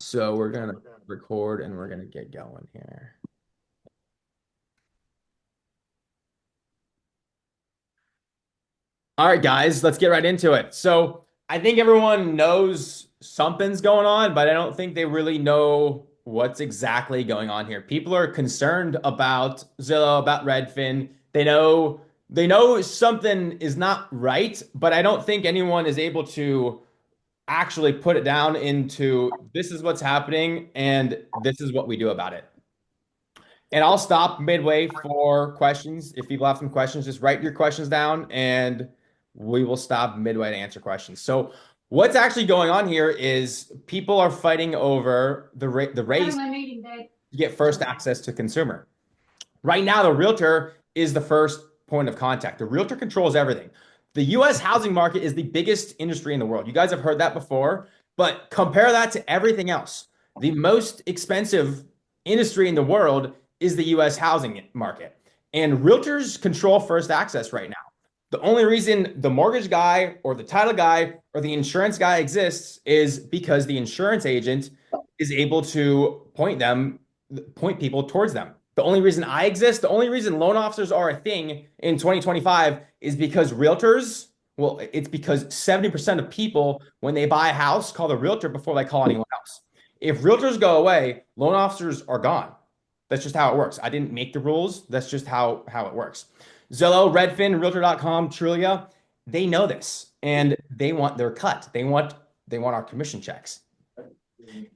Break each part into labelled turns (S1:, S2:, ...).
S1: So we're gonna record and we're gonna get going here. All right, guys, let's get right into it. So I think everyone knows something's going on, but I don't think they really know what's exactly going on here. People are concerned about Zillow, about Redfin. They know something is not right, but I don't think anyone is able to actually put it down into this is what's happening and this is what we do about it. And I'll stop midway for questions. If people have some questions, just write your questions down and we will stop midway to answer questions. So what's actually going on here is people are fighting over the race to get first access to consumer. Right now, the realtor is the first point of contact. The realtor controls everything. The US housing market is the biggest industry in the world. You guys have heard that before, but compare that to everything else. The most expensive industry in the world is the US housing market. And realtors control first access right now. The only reason the mortgage guy or the title guy or the insurance guy exists is because the insurance agent is able to point people towards them. The only reason I exist, the only reason loan officers are a thing in 2025 is because realtors, well, it's because 70% of people, when they buy a house, call the realtor before they call anyone else. If realtors go away, loan officers are gone. That's just how it works. I didn't make the rules. That's just how it works. Zillow, Redfin, Realtor.com, Trulia, they know this and they want their cut. They want our commission checks.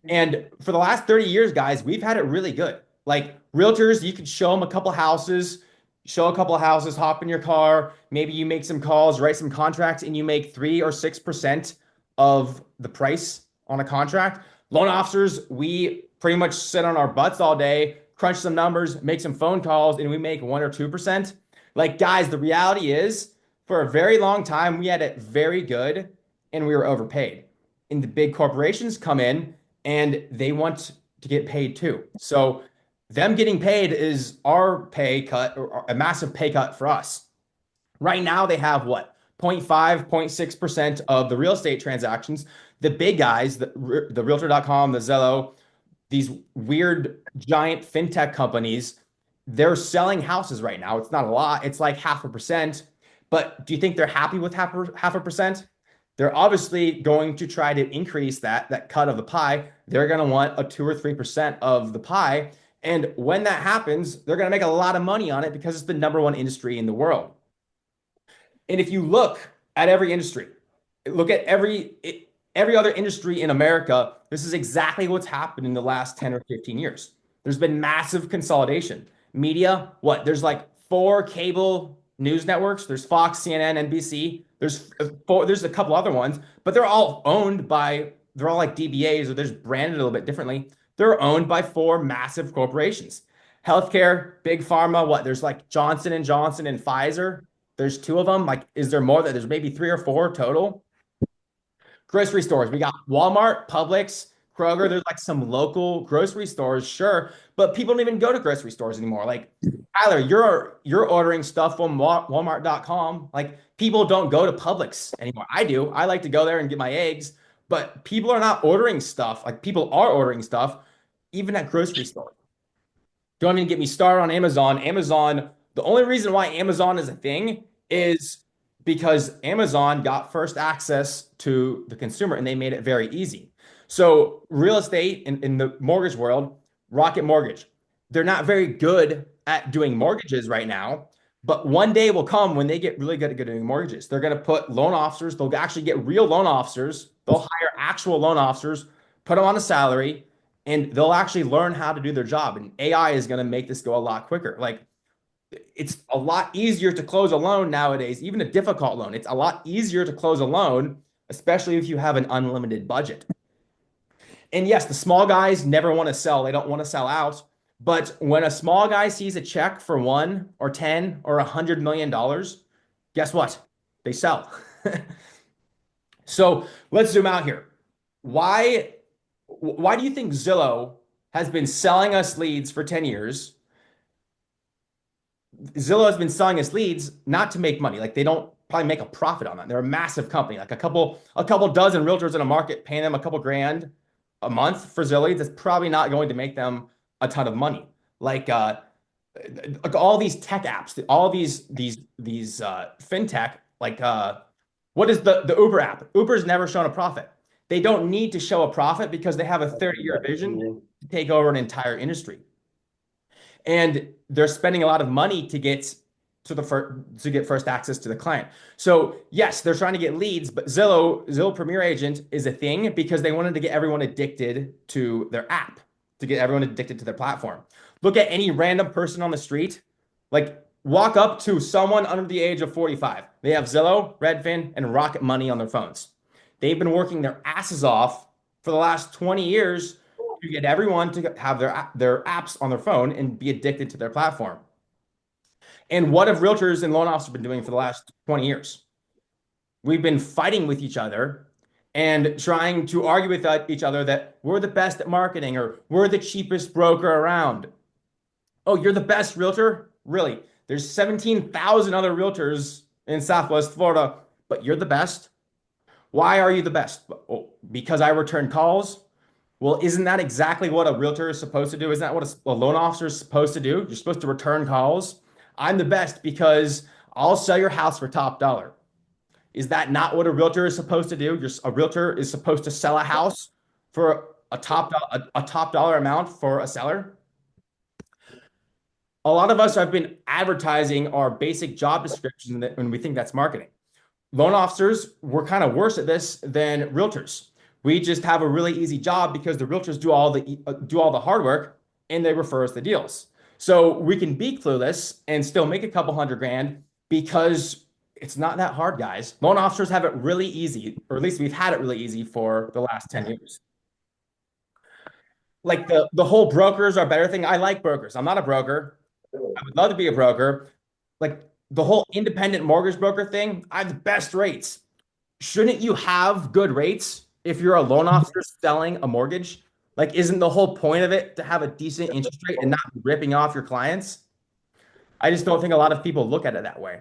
S1: And for the last 30 years, guys, we've had it really good. Like realtors, you could show them a couple houses, hop in your car, maybe you make some calls, write some contracts, and you make 3 or 6% of the price on a contract. Loan officers, we pretty much sit on our butts all day, crunch some numbers, make some phone calls, and we make 1 or 2%. Like, guys, the reality is, for a very long time, we had it very good and we were overpaid. And the big corporations come in and they want to get paid too. So them getting paid is our pay cut or a massive pay cut for us. Right now, they have what? 0.5, 0.6% of the real estate transactions. The big guys, the Realtor.com, the Zillow, these weird giant fintech companies, they're selling houses right now. It's not a lot. It's like 0.5%. But do you think they're happy with half a percent? They're obviously going to try to increase that cut of the pie. They're going to want a 2 or 3% of the pie. And when that happens, they're going to make a lot of money on it because it's the #1 industry in the world. And if you look at every industry, look at every other industry in America, this is exactly what's happened in the last 10 or 15 years. There's been massive consolidation. Media, what? There's like 4 cable news networks. There's Fox, CNN, NBC. There's a couple other ones, but they're all like DBAs or they're just branded a little bit differently. They're owned by 4 massive corporations. Healthcare, big pharma, what? There's like Johnson and Johnson and Pfizer. There's 2 of them. Like, is there more? There's maybe 3 or 4 total. Grocery stores. We got Walmart, Publix, Kroger. There's like some local grocery stores, sure, but people don't even go to grocery stores anymore. Like Tyler, you're ordering stuff from Walmart.com. Like people don't go to Publix anymore. I do. I like to go there and get my eggs, but people are not ordering stuff. Like people are ordering stuff even at grocery stores. Don't even get me started on Amazon. Amazon, the only reason why Amazon is a thing is because Amazon got first access to the consumer and they made it very easy. So, real estate in the mortgage world, Rocket Mortgage, they're not very good at doing mortgages right now, but one day will come when they get really good at doing mortgages. They're going to put loan officers, they'll actually get real loan officers, they'll hire actual loan officers, put them on a salary, and they'll actually learn how to do their job. And AI is going to make this go a lot quicker. Like it's a lot easier to close a loan nowadays, even a difficult loan. It's a lot easier to close a loan, especially if you have an unlimited budget. And yes, the small guys never want to sell. They don't want to sell out. But when a small guy sees a check for 1 or 10 or $100 million, guess what? They sell. So let's zoom out here. Why, why do you think Zillow has been selling us leads for 10 years? Zillow has been selling us leads not to make money. Like they don't probably make a profit on that. They're a massive company, like a couple dozen realtors in a market paying them a couple grand. a month for Zillies, that's probably not going to make them a ton of money. Like all these tech apps, all these fintech, what is the Uber app? Uber's never shown a profit. They don't need to show a profit because they have a 30-year vision to take over an entire industry. And they're spending a lot of money to get first access to the client. So yes, they're trying to get leads, but Zillow Premier Agent is a thing because they wanted to get everyone addicted to their app, to get everyone addicted to their platform. Look at any random person on the street, like walk up to someone under the age of 45. They have Zillow, Redfin, and Rocket Money on their phones. They've been working their asses off for the last 20 years to get everyone to have their apps on their phone and be addicted to their platform. And what have realtors and loan officers been doing for the last 20 years? We've been fighting with each other and trying to argue with each other that we're the best at marketing or we're the cheapest broker around. Oh, you're the best realtor? Really? There's 17,000 other realtors in Southwest Florida, but you're the best? Why are you the best? Oh, because I return calls. Well, isn't that exactly what a realtor is supposed to do? Isn't that what a loan officer is supposed to do? You're supposed to return calls. I'm the best because I'll sell your house for top dollar. Is that not what a realtor is supposed to do? A realtor is supposed to sell a house for a top dollar amount for a seller. A lot of us have been advertising our basic job description when we think that's marketing. Loan officers, we're kind of worse at this than realtors. We just have a really easy job because the realtors do all the hard work and they refer us the deals. So we can be clueless and still make a couple $100,000 because it's not that hard, guys. Loan officers have it really easy, or at least we've had it really easy for the last 10 years. Like the whole brokers are better thing. I like brokers. I'm not a broker. I would love to be a broker. Like the whole independent mortgage broker thing, I have the best rates. Shouldn't you have good rates if you're a loan officer selling a mortgage? Like, isn't the whole point of it to have a decent interest rate and not ripping off your clients? I just don't think a lot of people look at it that way.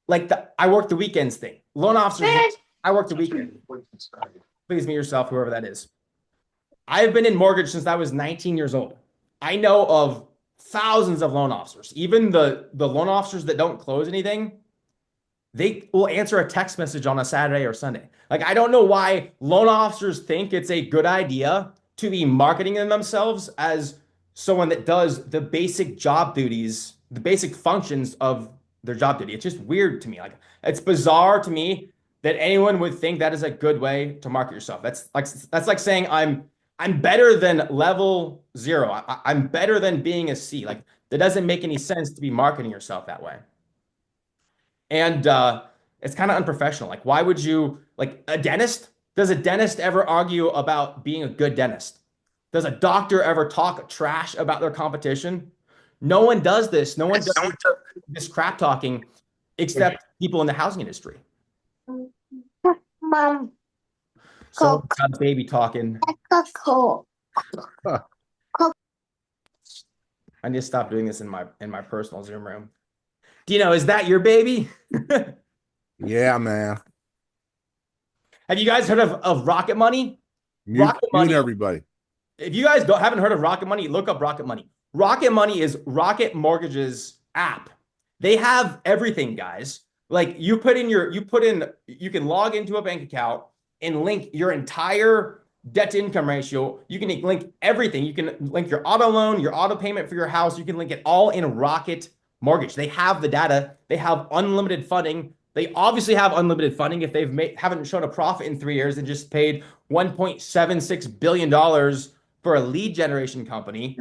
S1: Like I work the weekends thing. Loan officers, I work the weekend. Please meet yourself, whoever that is. I've been in mortgage since I was 19 years old. I know of thousands of loan officers, even the loan officers that don't close anything. They will answer a text message on a Saturday or Sunday. Like, I don't know why loan officers think it's a good idea to be marketing themselves as someone that does the basic job duties, the basic functions of their job duty. It's just weird to me. Like, it's bizarre to me that anyone would think that is a good way to market yourself. That's like saying I'm better than level 0. I'm better than being a C. Like, that doesn't make any sense to be marketing yourself that way. And it's kind of unprofessional. Like, why would you, like a dentist? Does a dentist ever argue about being a good dentist? Does a doctor ever talk trash about their competition? No one does this. No one does this crap talking except people in the housing industry. Mom. So baby talking. I need to stop doing this in my personal Zoom room. Dino, is that your baby?
S2: Yeah, man.
S1: Have you guys heard of Rocket Money? Rocket Money.
S2: Everybody.
S1: If you guys haven't heard of Rocket Money, look up Rocket Money. Rocket Money is Rocket Mortgage's app. They have everything, guys. Like you can log into a bank account and link your entire debt to income ratio. You can link everything. You can link your auto loan, your auto payment for your house. You can link it all in Rocket Mortgage. They have the data. They have unlimited funding. They obviously have unlimited funding if haven't shown a profit in 3 years and just paid $1.76 billion for a lead generation company.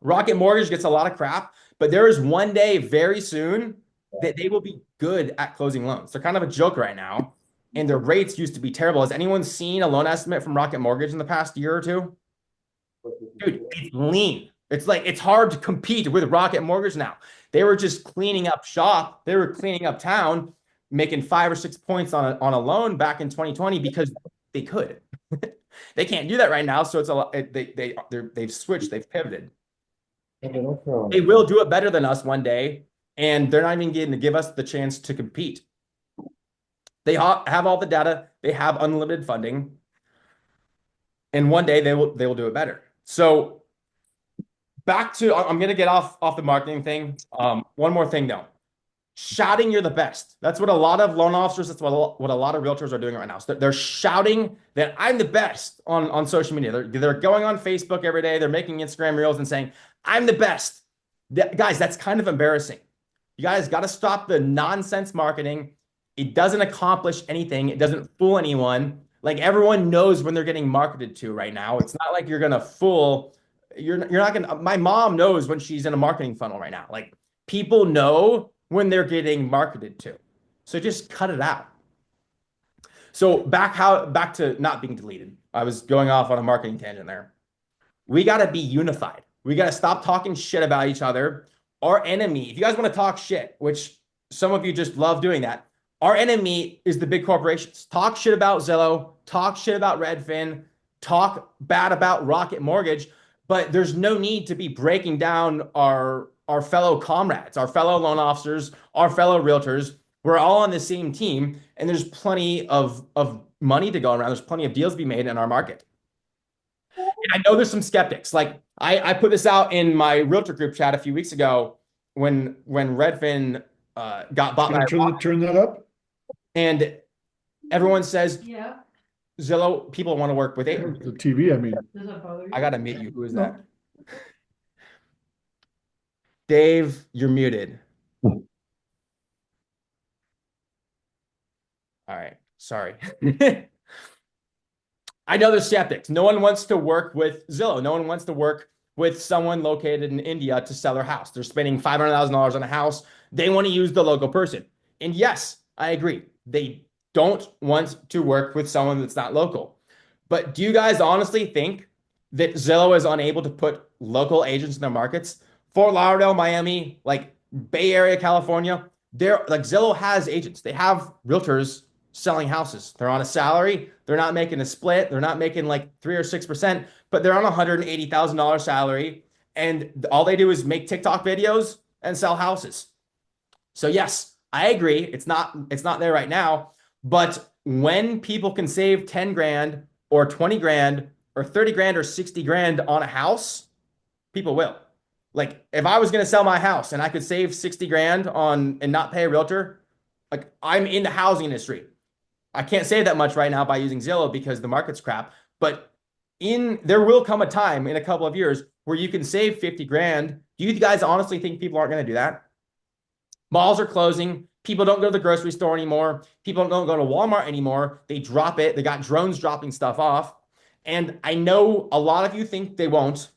S1: Rocket Mortgage gets a lot of crap, but there is one day very soon that they will be good at closing loans. They're kind of a joke right now, and their rates used to be terrible. Has anyone seen a loan estimate from Rocket Mortgage in the past year or two? Dude, it's lean. It's hard to compete with Rocket Mortgage now. They were just cleaning up shop. They were cleaning up town, making 5 or 6 points on a loan back in 2020 because they could. They can't do that right now. So it's a lot. They've switched. They've pivoted. They will do it better than us one day, and they're not even going to give us the chance to compete. They have all the data. They have unlimited funding. and one day they will do it better. So back to I'm gonna get off the marketing thing. One more thing though. Shouting you're the best. That's what a lot of loan officers, that's what a lot of realtors are doing right now. So they're shouting that I'm the best on social media. They're going on Facebook every day. They're making Instagram reels and saying, I'm the best. Guys, that's kind of embarrassing. You guys got to stop the nonsense marketing. It doesn't accomplish anything. It doesn't fool anyone. Like everyone knows when they're getting marketed to right now. It's not like you're gonna fool. You're not gonna. My mom knows when she's in a marketing funnel right now. Like people know when they're getting marketed to. So just cut it out. So back to not being deleted. I was going off on a marketing tangent there. We got to be unified. We got to stop talking shit about each other. Our enemy, if you guys want to talk shit, which some of you just love doing that, our enemy is the big corporations. Talk shit about Zillow, talk shit about Redfin, talk bad about Rocket Mortgage, but there's no need to be breaking down our fellow comrades, our fellow loan officers, our fellow realtors. We're all on the same team, and there's plenty of money to go around. There's plenty of deals to be made in our market. I know there's some skeptics. Like I put this out in my realtor group chat a few weeks ago when Redfin got bought
S3: Can
S1: by
S3: I turn that up?
S1: and everyone says
S4: Yeah,
S1: Zillow people want to work with agents.
S3: The TV, I mean.
S4: does that bother you?
S1: I gotta meet you. Who is
S3: No.
S1: that? Dave, you're muted. All right, sorry. I know there's skeptics. No one wants to work with Zillow. No one wants to work with someone located in India to sell their house. They're spending $500,000 on a house. They want to use the local person. And yes, I agree. They don't want to work with someone that's not local. But do you guys honestly think that Zillow is unable to put local agents in their markets? Fort Lauderdale, Miami, like Bay Area, California, they're like Zillow has agents. They have realtors selling houses. They're on a salary. They're not making a split. They're not making like 3 or 6%, but they're on a $180,000 salary. And all they do is make TikTok videos and sell houses. So yes, I agree. It's not there right now. But when people can save 10 grand or 20 grand or 30 grand or 60 grand on a house, people will. Like if I was going to sell my house and I could save 60 grand on and not pay a realtor, like I'm in the housing industry. I can't save that much right now by using Zillow because the market's crap. But there will come a time in a couple of years where you can save 50 grand. Do you guys honestly think people aren't going to do that? Malls are closing. People don't go to the grocery store anymore. People don't go to Walmart anymore. They drop it. They got drones dropping stuff off. And I know a lot of you think they won't,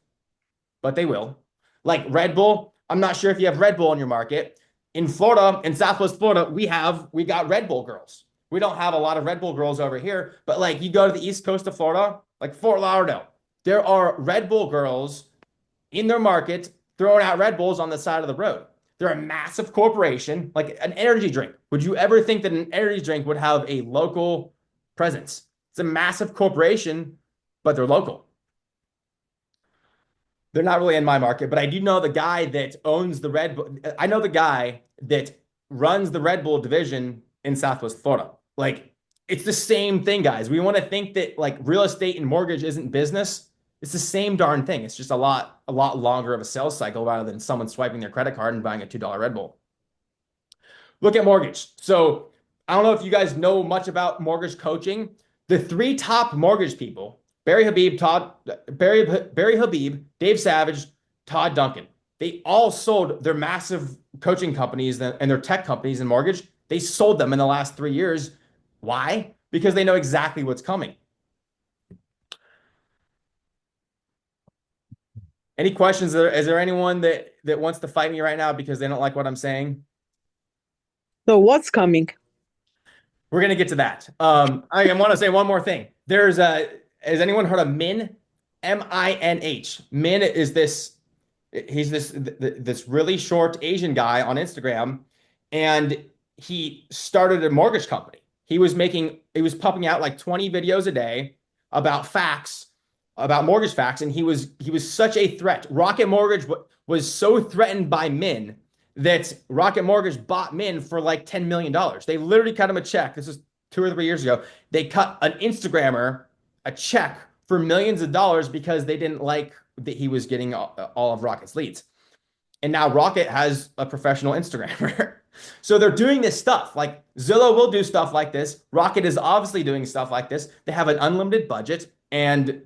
S1: but they will. Like Red Bull, I'm not sure if you have Red Bull in your market. In Florida, in Southwest Florida, we got Red Bull girls. We don't have a lot of Red Bull girls over here, but like you go to the east coast of Florida, like Fort Lauderdale, there are Red Bull girls in their market throwing out Red Bulls on the side of the road. They're a massive corporation, like an energy drink. Would you ever think that an energy drink would have a local presence? It's a massive corporation, but they're local. They're not really in my market, but I do know the guy that owns the Red Bull. I know the guy that runs the Red Bull division in Southwest Florida. Like it's the same thing, guys. We want to think that like real estate and mortgage isn't business. It's the same darn thing. It's just a lot longer of a sales cycle rather than someone swiping their credit card and buying a $2 Red Bull. Look at mortgage. So I don't know if you guys know much about mortgage coaching. The three top mortgage people, Barry Habib, Dave Savage, Todd Duncan. They all sold their massive coaching companies and their tech companies in mortgage. They sold them in the last 3 years. Why? Because they know exactly what's coming. Any questions? Is there anyone that wants to fight me right now because they don't like what I'm saying?
S5: So what's coming?
S1: We're gonna get to that. I want to say one more thing. Has anyone heard of Min? Minh. Min is he's this really short Asian guy on Instagram, and he started a mortgage company. He was pumping out like 20 videos a day about facts, about mortgage facts, and he was such a threat. Rocket Mortgage was so threatened by Min that Rocket Mortgage bought Min for like $10 million. They literally cut him a check. This is 2 or 3 years ago. They cut an Instagrammer a check for millions of dollars because they didn't like that he was getting all of Rocket's leads. And now Rocket has a professional Instagrammer. So they're doing this stuff. Like Zillow will do stuff like this. Rocket is obviously doing stuff like this. They have an unlimited budget and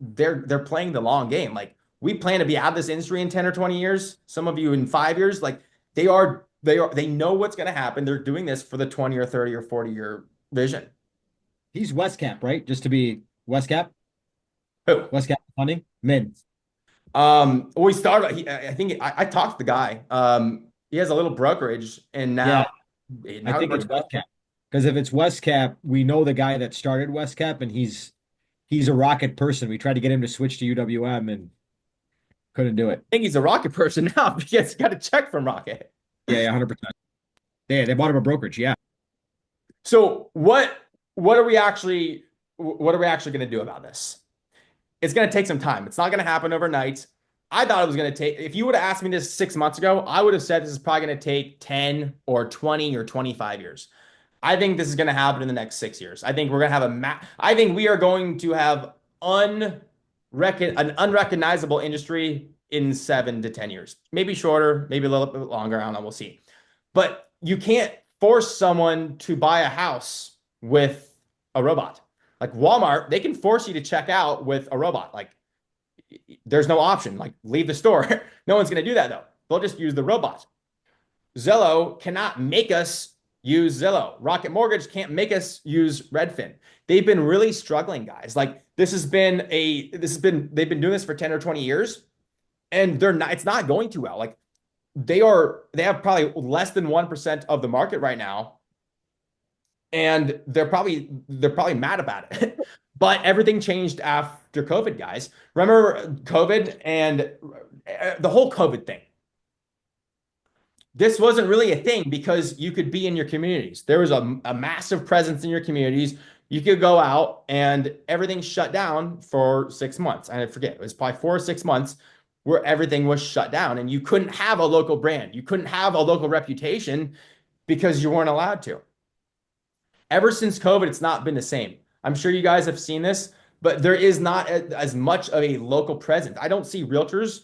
S1: they're playing the long game. Like we plan to be out of this industry in 10 or 20 years. Some of you in 5 years. Like they know what's going to happen. They're doing this for the 20 or 30 or 40-year vision.
S3: He's West Cap, right? Just to be West Cap,
S1: Who?
S3: West Cap funding, mid.
S1: We started. I think I talked to the guy. He has a little brokerage, and
S3: Yeah, I
S1: now
S3: think it's West Cap. Because if it's West Cap, we know the guy that started West Cap, and he's a Rocket person. We tried to get him to switch to UWM and couldn't do it.
S1: I think he's a Rocket person now because he got a check from Rocket.
S3: Yeah, 100%. Yeah, they bought him a brokerage. Yeah.
S1: So what are we actually going to do about this? It's going to take some time. It's not going to happen overnight. I thought it was going to take, if you would have asked me this 6 months ago, I would have said this is probably going to take 10 or 20 or 25 years. I think this is going to happen in the next 6 years. I think we're going to have I think we are going to have an unrecognizable industry in 7 to 10 years. Maybe shorter, maybe a little bit longer. I don't know. We'll see. But you can't force someone to buy a house with a robot. Like Walmart, they can force you to check out with a robot. Like there's no option. Like leave the store. No one's going to do that though. They'll just use the robot. Zillow cannot make us use Zillow. Rocket Mortgage can't make us use Redfin. They've been really struggling, guys. Like they've been doing this for 10 or 20 years and it's not going too well. Like they have probably less than 1% of the market right now. And they're probably mad about it. But everything changed after COVID, guys. Remember COVID and the whole COVID thing. This wasn't really a thing because you could be in your communities. There was a massive presence in your communities. You could go out and everything shut down for 6 months. I forget, it was probably 4 or 6 months where everything was shut down and you couldn't have a local brand. You couldn't have a local reputation because you weren't allowed to. Ever since COVID, it's not been the same. I'm sure you guys have seen this, but there is not as much of a local presence. I don't see realtors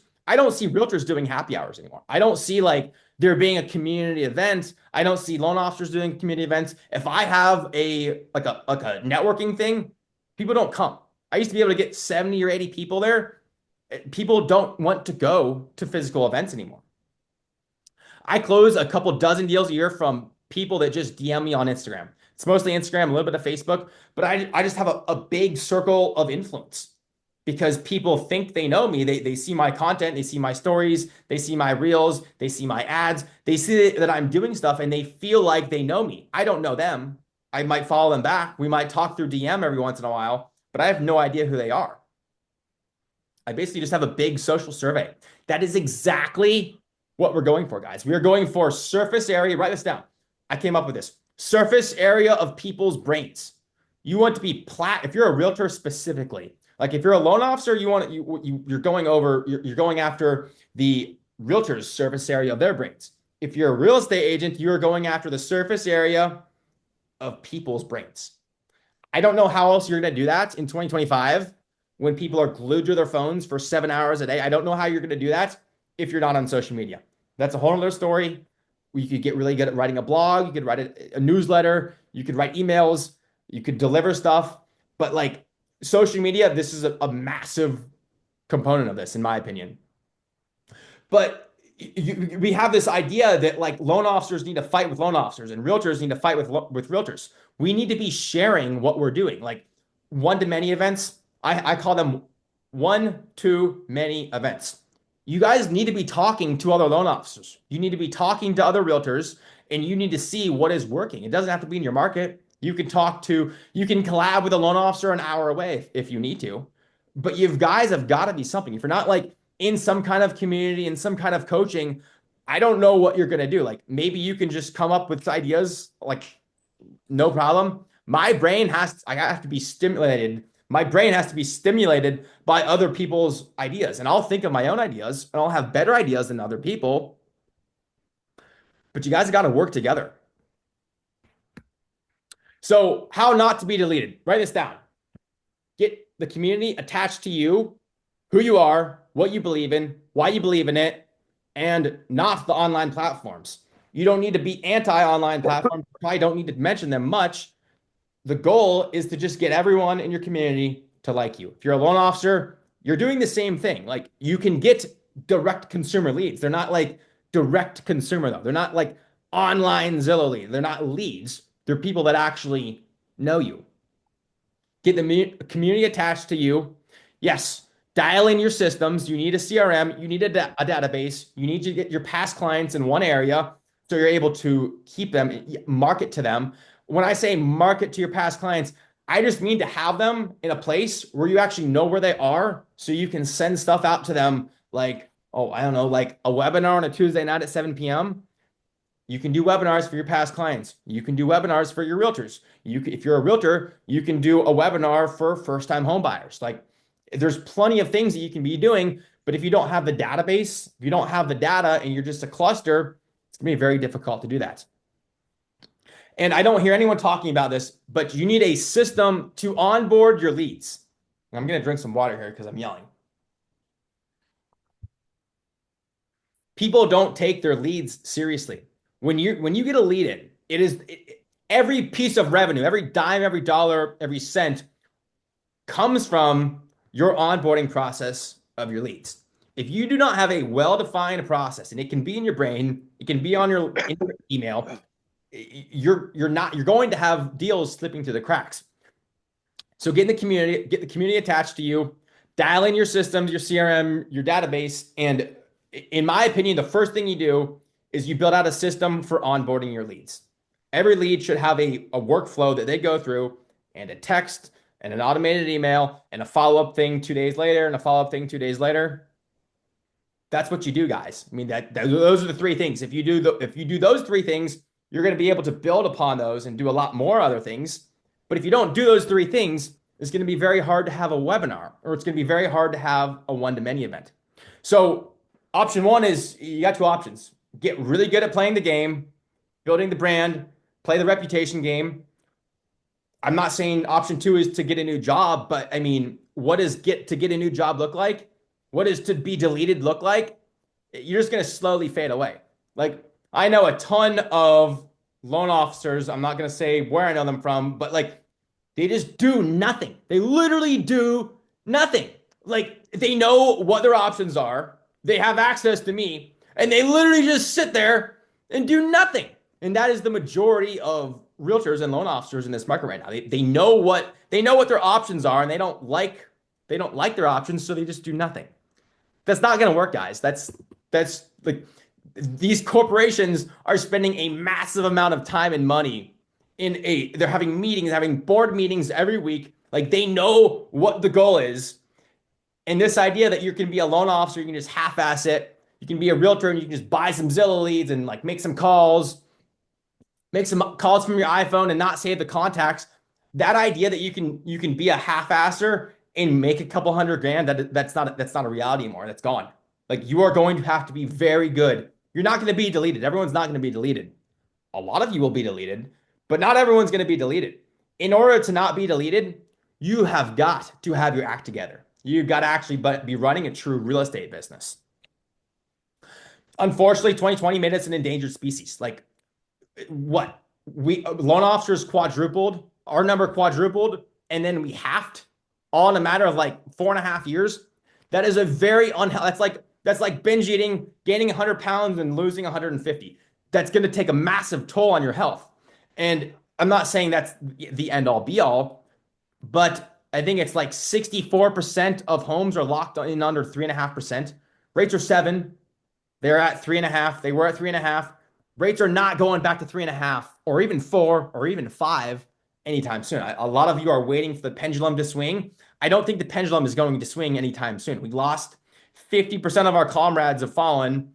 S1: doing happy hours anymore. I don't see like there being a community event. I don't see loan officers doing community events. If I have a networking thing, people don't come. I used to be able to get 70 or 80 people there. People don't want to go to physical events anymore. I close a couple dozen deals a year from people that just DM me on Instagram. It's mostly Instagram, a little bit of Facebook, but I just have a big circle of influence because people think they know me. They see my content, they see my stories, they see my reels, they see my ads, they see that I'm doing stuff and they feel like they know me. I don't know them. I might follow them back. We might talk through DM every once in a while, but I have no idea who they are. I basically just have a big social survey. That is exactly what we're going for, guys. We are going for surface area. Write this down. I came up with this. Surface area of people's brains. You want to be if you're a realtor specifically, like if you're a loan officer, you're going after the realtor's surface area of their brains. If you're a real estate agent, you're going after the surface area of people's brains. I don't know how else you're going to do that in 2025 when people are glued to their phones for 7 hours a day. I don't know how you're going to do that if you're not on social media. That's a whole other story. You could get really good at writing a blog. You could write a newsletter. You could write emails. You could deliver stuff. But like social media, this is a massive component of this, in my opinion. But we have this idea that like loan officers need to fight with loan officers and realtors need to fight with realtors. We need to be sharing what we're doing. Like one-to-many events. I call them one-to-many events. You guys need to be talking to other loan officers. You need to be talking to other realtors and you need to see what is working. It doesn't have to be in your market. You can collab with a loan officer an hour away if you need to, but you guys have got to be something. If you're not like in some kind of community, in some kind of coaching, I don't know what you're going to do. Like maybe you can just come up with ideas, like no problem. I have to be stimulated. My brain has to be stimulated by other people's ideas. And I'll think of my own ideas and I'll have better ideas than other people. But you guys got to work together. So how not to be deleted. Write this down. Get the community attached to you, who you are, what you believe in, why you believe in it, and not the online platforms. You don't need to be anti-online platforms. You probably don't need to mention them much. The goal is to just get everyone in your community to like you. If you're a loan officer, you're doing the same thing. Like you can get direct consumer leads. They're not like direct consumer though. They're not like online Zillow leads. They're not leads. They're people that actually know you. Get the community attached to you. Yes, dial in your systems. You need a CRM. You need a database. You need to get your past clients in one area so you're able to keep them, market to them. When I say market to your past clients, I just mean to have them in a place where you actually know where they are so you can send stuff out to them like, oh, I don't know, like a webinar on a Tuesday night at 7 p.m. You can do webinars for your past clients. You can do webinars for your realtors. If you're a realtor, you can do a webinar for first-time home buyers. Like there's plenty of things that you can be doing, but if you don't have the database, if you don't have the data and you're just a cluster, it's gonna be very difficult to do that. And I don't hear anyone talking about this, but you need a system to onboard your leads. I'm gonna drink some water here because I'm yelling. People don't take their leads seriously. When you get a lead in, every piece of revenue, every dime, every dollar, every cent comes from your onboarding process of your leads. If you do not have a well-defined process, and it can be in your brain, it can be in your email, you're going to have deals slipping through the cracks. So get the community attached to you, dial in your systems, your CRM, your database, and in my opinion, the first thing you do is you build out a system for onboarding your leads. Every lead should have a workflow that they go through and a text and an automated email and a follow-up thing 2 days later and a follow-up thing 2 days later. That's what you do, guys. I mean, those are the three things. If you do those three things, you're going to be able to build upon those and do a lot more other things. But if you don't do those three things, it's going to be very hard to have a webinar, or it's going to be very hard to have a one-to-many event. So option one is you got two options. Get really good at playing the game, building the brand, play the reputation game. I'm not saying option two is to get a new job, but I mean, what does get a new job look like? What does to be deleted look like? You're just going to slowly fade away. Like I know a ton of loan officers. I'm not going to say where I know them from, but like they just do nothing. They literally do nothing. Like they know what their options are. They have access to me, and they literally just sit there and do nothing. And that is the majority of realtors and loan officers in this market right now. They know what their options are, and they don't like their options, so they just do nothing. That's not going to work, guys. That's like these corporations are spending a massive amount of time and money they're having meetings, having board meetings every week. Like they know what the goal is. And this idea that you can be a loan officer, you can just half-ass it. You can be a realtor and you can just buy some Zillow leads and like make some calls from your iPhone and not save the contacts. That idea that you can be a half-asser and make a couple $100,000, that's not a reality anymore. That's gone. Like you are going to have to be very good. You're not going to be deleted. Everyone's not going to be deleted. A lot of you will be deleted, but not everyone's going to be deleted. In order to not be deleted, you have got to have your act together. You've got to actually be running a true real estate business. Unfortunately, 2020 made us an endangered species. Like what? Loan officers quadrupled, our number quadrupled, and then we halved all in a matter of like 4.5 years. That is a very unhealthy. That's like binge eating, gaining 100 pounds and losing 150. That's going to take a massive toll on your health. And I'm not saying that's the end all be all, but I think it's like 64% of homes are locked in under 3.5%. Rates are 7. They're at 3.5. They were at 3.5. Rates are not going back to 3.5 or even 4 or even 5 anytime soon. A lot of you are waiting for the pendulum to swing. I don't think the pendulum is going to swing anytime soon. We lost 50% of our comrades have fallen.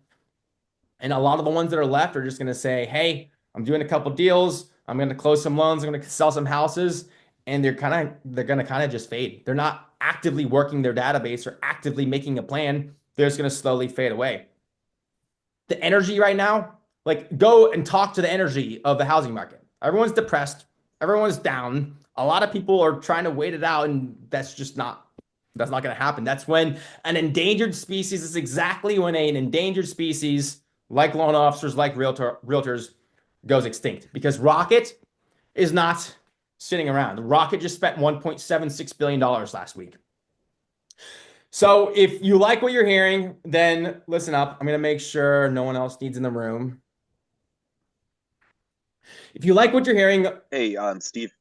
S1: And a lot of the ones that are left are just going to say, hey, I'm doing a couple deals. I'm going to close some loans. I'm going to sell some houses. And they're going to kind of just fade. They're not actively working their database or actively making a plan. They're just going to slowly fade away. The energy right now, like go and talk to the energy of the housing market. Everyone's depressed. Everyone's down. A lot of people are trying to wait it out, and that's not going to happen. That's when an endangered species is exactly when an endangered species like loan officers, like realtors, goes extinct because Rocket is not sitting around. Rocket just spent $1.76 billion last week. So if you like what you're hearing, then listen up. I'm going to make sure no one else needs in the room. If you like what you're hearing,
S4: Hey, Steve,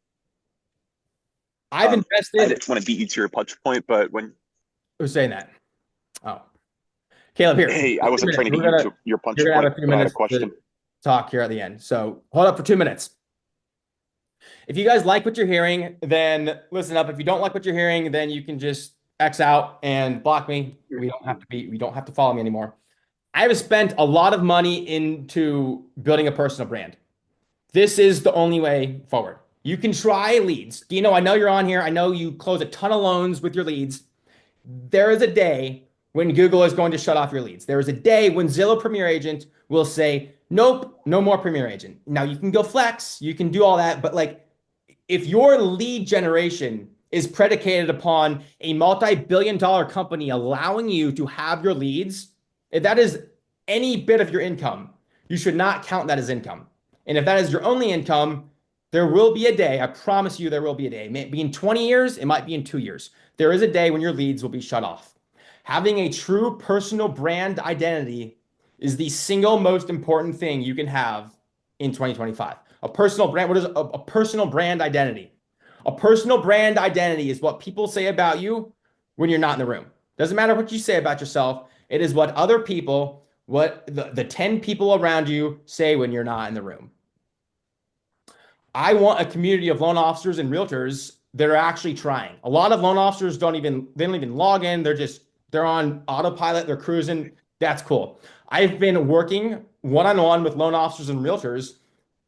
S1: I've
S4: I
S1: invested.
S4: didn't want to beat you to your punch point, but
S1: Who's saying that? Oh, Caleb, here.
S4: hey, I wasn't trying to beat you to your punch
S1: You're gonna
S4: point,
S1: have a few
S4: but I had a
S1: minutes to
S4: question.
S1: talk here at the end. So hold up for 2 minutes. If you guys like what you're hearing, then listen up. If you don't like what you're hearing, then you can just X out and block me. We don't have to follow me anymore. I have spent a lot of money into building a personal brand. This is the only way forward. You can try leads. Dino, I know you're on here. I know you close a ton of loans with your leads. There is a day when Google is going to shut off your leads. There is a day when Zillow Premier Agent will say, nope, no more Premier Agent. Now you can go flex, you can do all that, but like if your lead generation is predicated upon a multi-billion-dollar company allowing you to have your leads, if that is any bit of your income, you should not count that as income. And if that is your only income, there will be a day, I promise you there will be a day. It might be in 20 years, it might be in 2 years. There is a day when your leads will be shut off. Having a true personal brand identity is the single most important thing you can have in 2025. A personal brand, what is a personal brand identity? A personal brand identity is what people say about you when you're not in the room. Doesn't matter what you say about yourself. It is what other people, what the 10 people around you say when you're not in the room. I want a community of loan officers and realtors that are actually trying. A lot of loan officers don't even log in. They're on autopilot, they're cruising. That's cool. I've been working one-on-one with loan officers and realtors.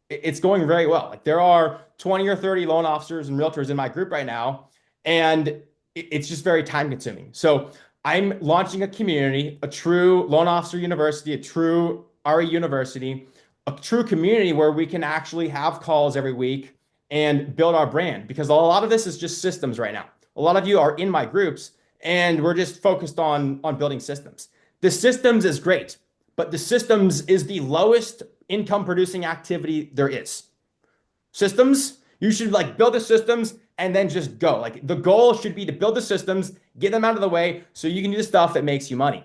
S1: It's going very well. Like there are 20 or 30 loan officers and realtors in my group right now, and it's just very time consuming. So I'm launching a community, a true loan officer university, a true RE university, a true community where we can actually have calls every week and build our brand because a lot of this is just systems right now. A lot of you are in my groups and we're just focused on building systems. The systems is great, but the systems is the lowest income producing activity there is. Systems, you should like build the systems and then just go. Like the goal should be to build the systems, get them out of the way so you can do the stuff that makes you money.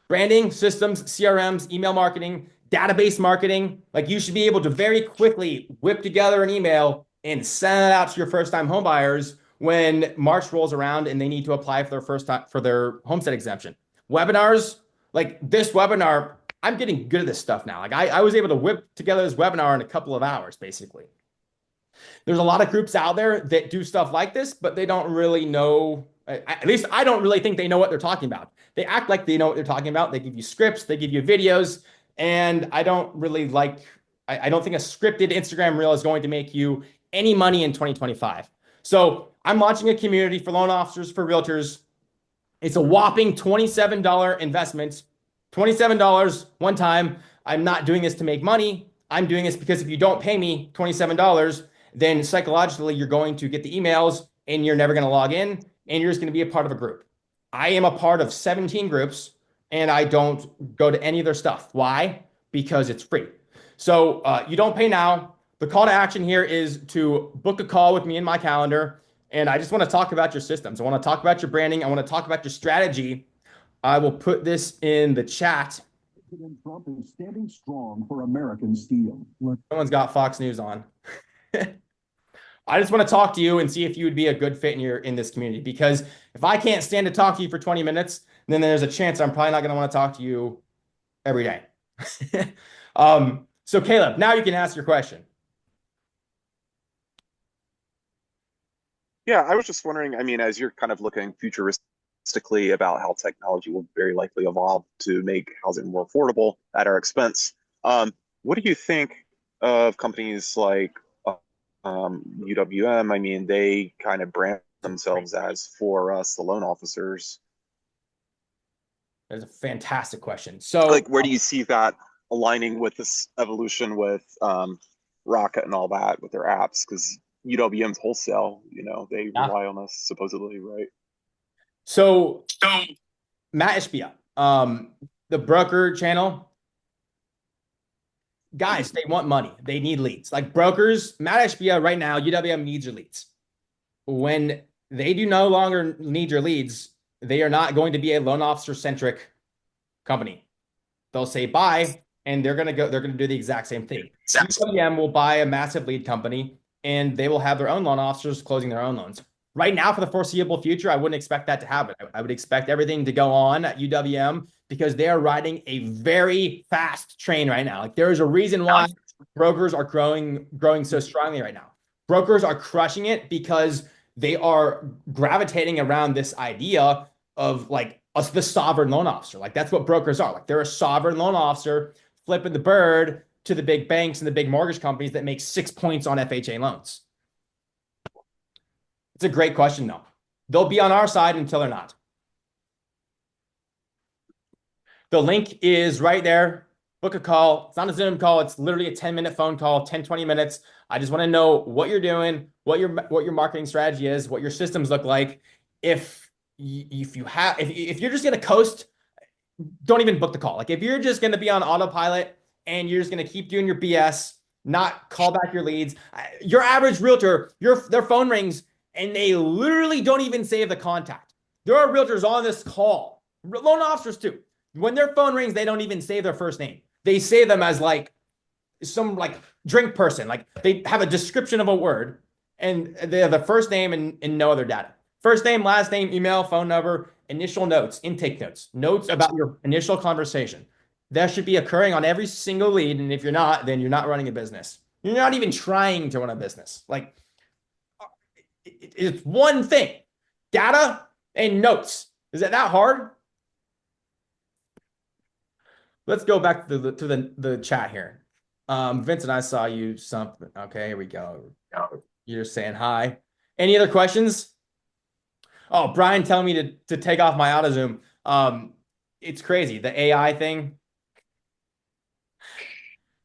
S1: Branding, systems, CRMs, email marketing, database marketing. Like you should be able to very quickly whip together an email and send it out to your first-time home buyers when March rolls around and they need to apply for their homestead exemption. Webinars, like this webinar, I'm getting good at this stuff now. Like I was able to whip together this webinar in a couple of hours, basically. There's a lot of groups out there that do stuff like this, but they don't really know. At least I don't really think they know what they're talking about. They act like they know what they're talking about. They give you scripts, they give you videos, and I don't really like. I don't think a scripted Instagram reel is going to make you any money in 2025. So I'm launching a community for loan officers, for realtors. It's a whopping $27 investment, $27 one time. I'm not doing this to make money. I'm doing this because if you don't pay me $27, then psychologically you're going to get the emails and you're never going to log in and you're just going to be a part of a group. I am a part of 17 groups and I don't go to any of their stuff. Why? Because it's free. So you don't pay now. The call to action here is to book a call with me in my calendar. And I just want to talk about your systems. I want to talk about your branding. I want to talk about your strategy. I will put this in the chat.
S6: President Trump is standing strong for American steel.
S1: Someone's got Fox News on. I just want to talk to you and see if you would be a good fit in this community. Because if I can't stand to talk to you for 20 minutes, then there's a chance I'm probably not going to want to talk to you every day. So Caleb, now you can ask your question.
S4: Yeah, I was just wondering, I mean, as you're kind of looking futuristically about how technology will very likely evolve to make housing more affordable at our expense, what do you think of companies like UWM? I mean, they kind of brand themselves as for us, the loan officers.
S1: That's a fantastic question. So,
S4: like, where do you see that aligning with this evolution with Rocket and all that with their apps? Because UWM's wholesale, they
S1: Yeah.
S4: rely on us supposedly, right?
S1: So Matt Ishbia, the broker channel, guys, they want money. They need leads. Like brokers, Matt Ishbia right now, UWM needs your leads. When they do no longer need your leads, they are not going to be a loan officer centric company. They'll say buy, and they're gonna do the exact same thing. UWM will buy a massive lead company, and they will have their own loan officers closing their own loans. Right now, for the foreseeable future, I wouldn't expect that to happen. I would expect everything to go on at UWM because they are riding a very fast train right now. Like there is a reason why brokers are growing so strongly right now. Brokers are crushing it because they are gravitating around this idea of like us, the sovereign loan officer. Like that's what brokers are. Like they're a sovereign loan officer flipping the bird to the big banks and the big mortgage companies that make 6 points on FHA loans. It's a great question, though. They'll be on our side until they're not. The link is right there. Book a call. It's not a Zoom call. It's literally a 10-minute phone call, 10, 20 minutes. I just want to know what you're doing, what your marketing strategy is, what your systems look like. If you're just going to coast, don't even book the call. Like if you're just going to be on autopilot and you're just going to keep doing your BS, not call back your leads, your average realtor, their phone rings and they literally don't even save the contact. There are realtors on this call, loan officers too. When their phone rings, they don't even save their first name. They say them as like some like drink person. Like they have a description of a word and they have the first name and no other data. First name, last name, email, phone number, initial notes, intake notes, notes about your initial conversation. That should be occurring on every single lead. And if you're not, then you're not running a business. You're not even trying to run a business. Like it's one thing, data and notes. Is that hard? Let's go back to the chat here. Vincent, I saw you something. Okay, here we go. You're just saying hi. Any other questions? Oh, Brian telling me to take off my auto zoom. It's crazy. The AI thing.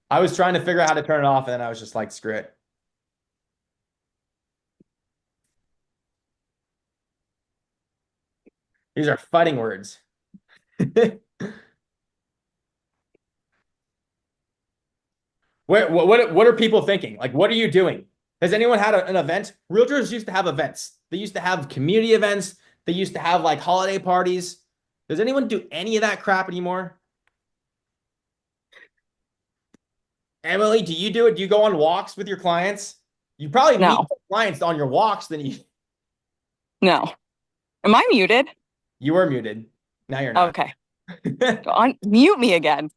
S1: I was trying to figure out how to turn it off, and then I was just like, screw it. These are fighting words. What are people thinking? Like, what are you doing? Has anyone had an event? Realtors used to have events. They used to have community events. They used to have like holiday parties. Does anyone do any of that crap anymore? Emily, do you do it? Do you go on walks with your clients? You probably meet
S7: No,
S1: clients on your walks than you.
S7: no. Am I muted?
S1: You were muted. Now you're not.
S7: Okay. Mute me again.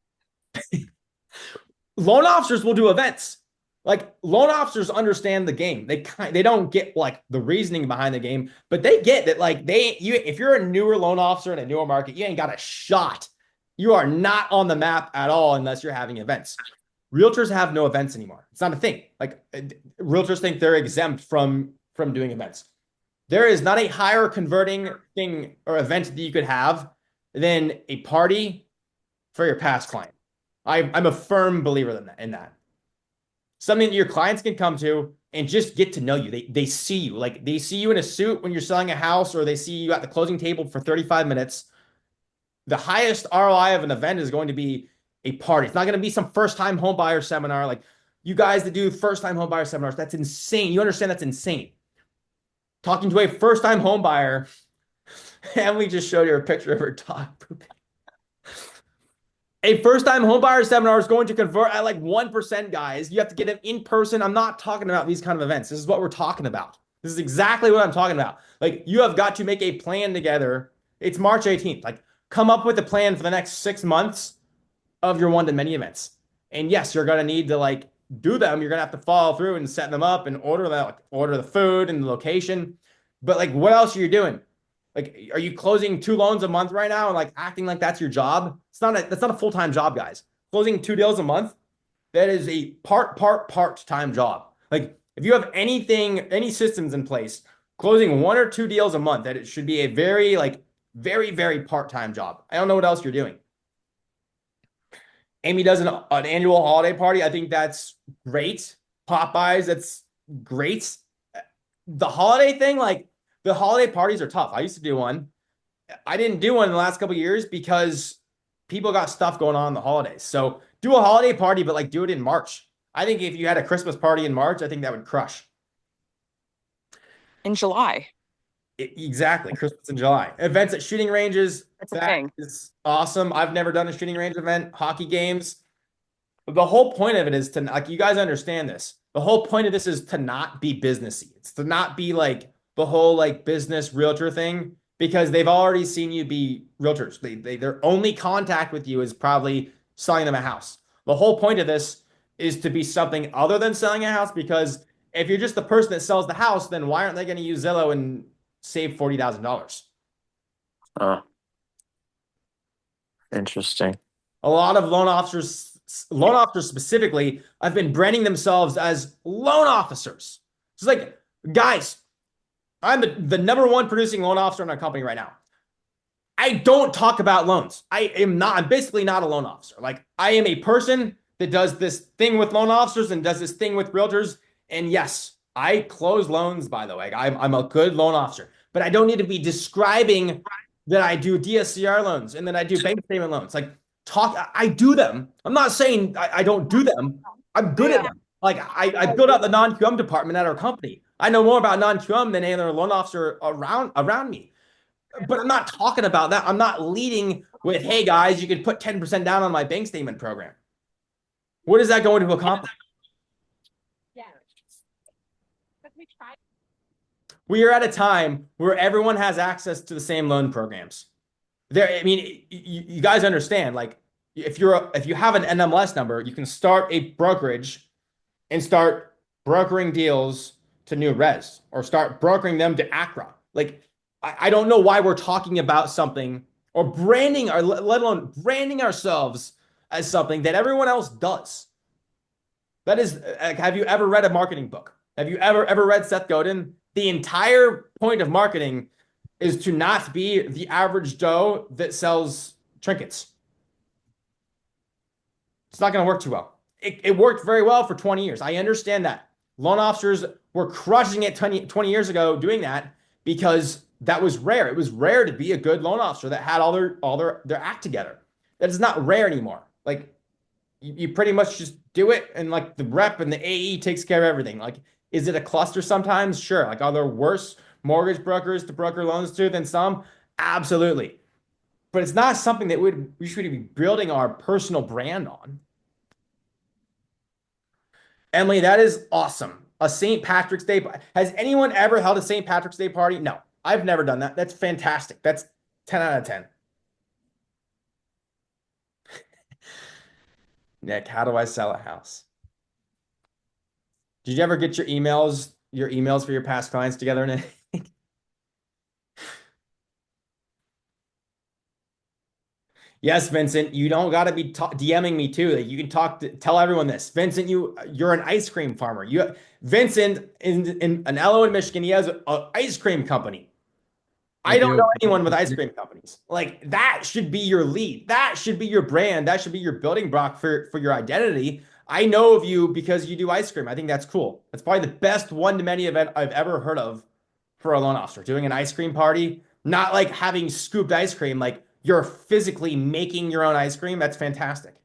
S1: Loan officers will do events. Like loan officers understand the game. They don't get like the reasoning behind the game, but they get that like if you're a newer loan officer in a newer market, you ain't got a shot. You are not on the map at all unless you're having events. Realtors have no events anymore. It's not a thing. Like realtors think they're exempt from doing events. There is not a higher converting thing or event that you could have than a party for your past client. I'm a firm believer in that. Something that your clients can come to and just get to know you. They see you. Like they see you in a suit when you're selling a house, or they see you at the closing table for 35 minutes. The highest ROI of an event is going to be a party. It's not going to be some first-time home buyer seminar. Like you guys that do first-time home buyer seminars, that's insane. You understand that's insane. Talking to a first-time home buyer, Emily just showed you a picture of her dog pooping. A first-time homebuyer seminar is going to convert at like 1%, guys. You have to get them in person. I'm not talking about these kind of events. This is what we're talking about. This is exactly what I'm talking about. Like, you have got to make a plan together. It's March 18th. Like, come up with a plan for the next 6 months of your one-to-many events. And yes, you're going to need to like do them. You're going to have to follow through and set them up and order the food and the location. But like, what else are you doing? Like, are you closing 2 loans a month right now and like acting like that's your job? That's not a full-time job, guys. Closing 2 deals a month, that is a part-time job. Like, if you have any systems in place, closing 1 or 2 deals a month, that it should be a very, very part-time job. I don't know what else you're doing. Amy does an annual holiday party. I think that's great. Popeyes, that's great. the holiday thing, like the holiday parties are tough. I used to do one. I didn't do one in the last couple of years because people got stuff going on in the holidays. So do a holiday party, but like do it in March. I think if you had a Christmas party in March, I think that would crush.
S7: In July.
S1: Exactly. Christmas in July. Events at shooting ranges.
S7: That's a
S1: That
S7: thing.
S1: is awesome. I've never done a shooting range event, hockey games. The whole point of it is to, like, you guys understand this. The whole point of this is to not be businessy. It's to not be like the whole like business realtor thing because they've already seen you be realtors. Their only contact with you is probably selling them a house. The whole point of this is to be something other than selling a house because if you're just the person that sells the house, then why aren't they going to use Zillow and save $40,000?
S8: Oh, interesting.
S1: A lot of loan officers specifically, have been branding themselves as loan officers. It's like, guys, I'm the number one producing loan officer in our company right now. I don't talk about loans. I'm basically not a loan officer. Like, I am a person that does this thing with loan officers and does this thing with realtors. And yes, I close loans, by the way. I'm a good loan officer, but I don't need to be describing that I do DSCR loans and that I do bank statement loans. Like, I do them. I'm not saying I don't do them. I'm good at them. Like, I built out the non-QM department at our company. I know more about non-QM than any other loan officer around me. But I'm not talking about that. I'm not leading with, hey guys, you can put 10% down on my bank statement program. What is that going to accomplish? We are at a time where everyone has access to the same loan programs. I mean, you guys understand, like, if you have an NMLS number, you can start a brokerage and start brokering deals to new res or start brokering them to ACRA. Like, I don't know why we're talking about something or branding, or let alone branding ourselves as something that everyone else does. That is, have you ever read a marketing book? Have you ever read Seth Godin? The entire point of marketing is to not be the average Joe that sells trinkets. It's not going to work too well. It worked very well for 20 years. I understand that. Loan officers were crushing it 20 years ago doing that because that was rare. It was rare to be a good loan officer that had all their act together. That is not rare anymore. Like, you pretty much just do it, and like the rep and the AE takes care of everything. Like, is it a cluster sometimes? Sure. Like, are there worse mortgage brokers to broker loans to than some? Absolutely. But it's not something that we should be building our personal brand on. Emily, that is awesome. A St. Patrick's Day. Has anyone ever held a St. Patrick's Day party? No, I've never done that. That's fantastic. That's 10 out of 10. Nick, how do I sell a house? Did you ever get your emails for your past clients together, Nick? Yes, Vincent, you don't got to be DMing me too. Like, you can tell everyone this. Vincent, you're an ice cream farmer. Vincent in an LO in Michigan, he has an ice cream company. I don't know anyone with ice cream companies. Like, that should be your lead. That should be your brand. That should be your building block for your identity. I know of you because you do ice cream. I think that's cool. That's probably the best one-to-many event I've ever heard of for a loan officer. Doing an ice cream party, not like having scooped ice cream, like you're physically making your own ice cream. That's fantastic.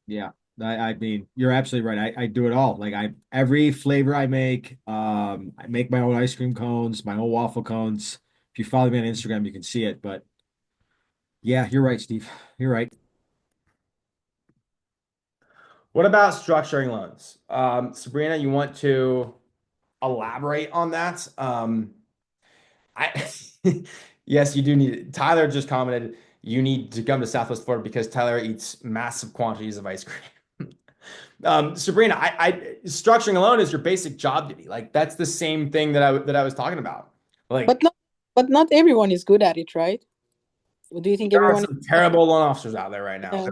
S3: Yeah. I mean, you're absolutely right. I do it all. Like, every flavor I make my own ice cream cones, my own waffle cones. If you follow me on Instagram, you can see it. But yeah, you're right, Steve. You're right.
S1: What about structuring loans? Sabrina, you want to elaborate on that? I yes, you do need it. Tyler just commented, you need to come to Southwest Florida because Tyler eats massive quantities of ice cream. Sabrina, structuring a loan is your basic job duty. Like, that's the same thing that I was talking about. Like,
S5: But not everyone is good at it, right? Do you think
S1: there are
S5: everyone
S1: some terrible loan officers out there right now.
S5: Yeah.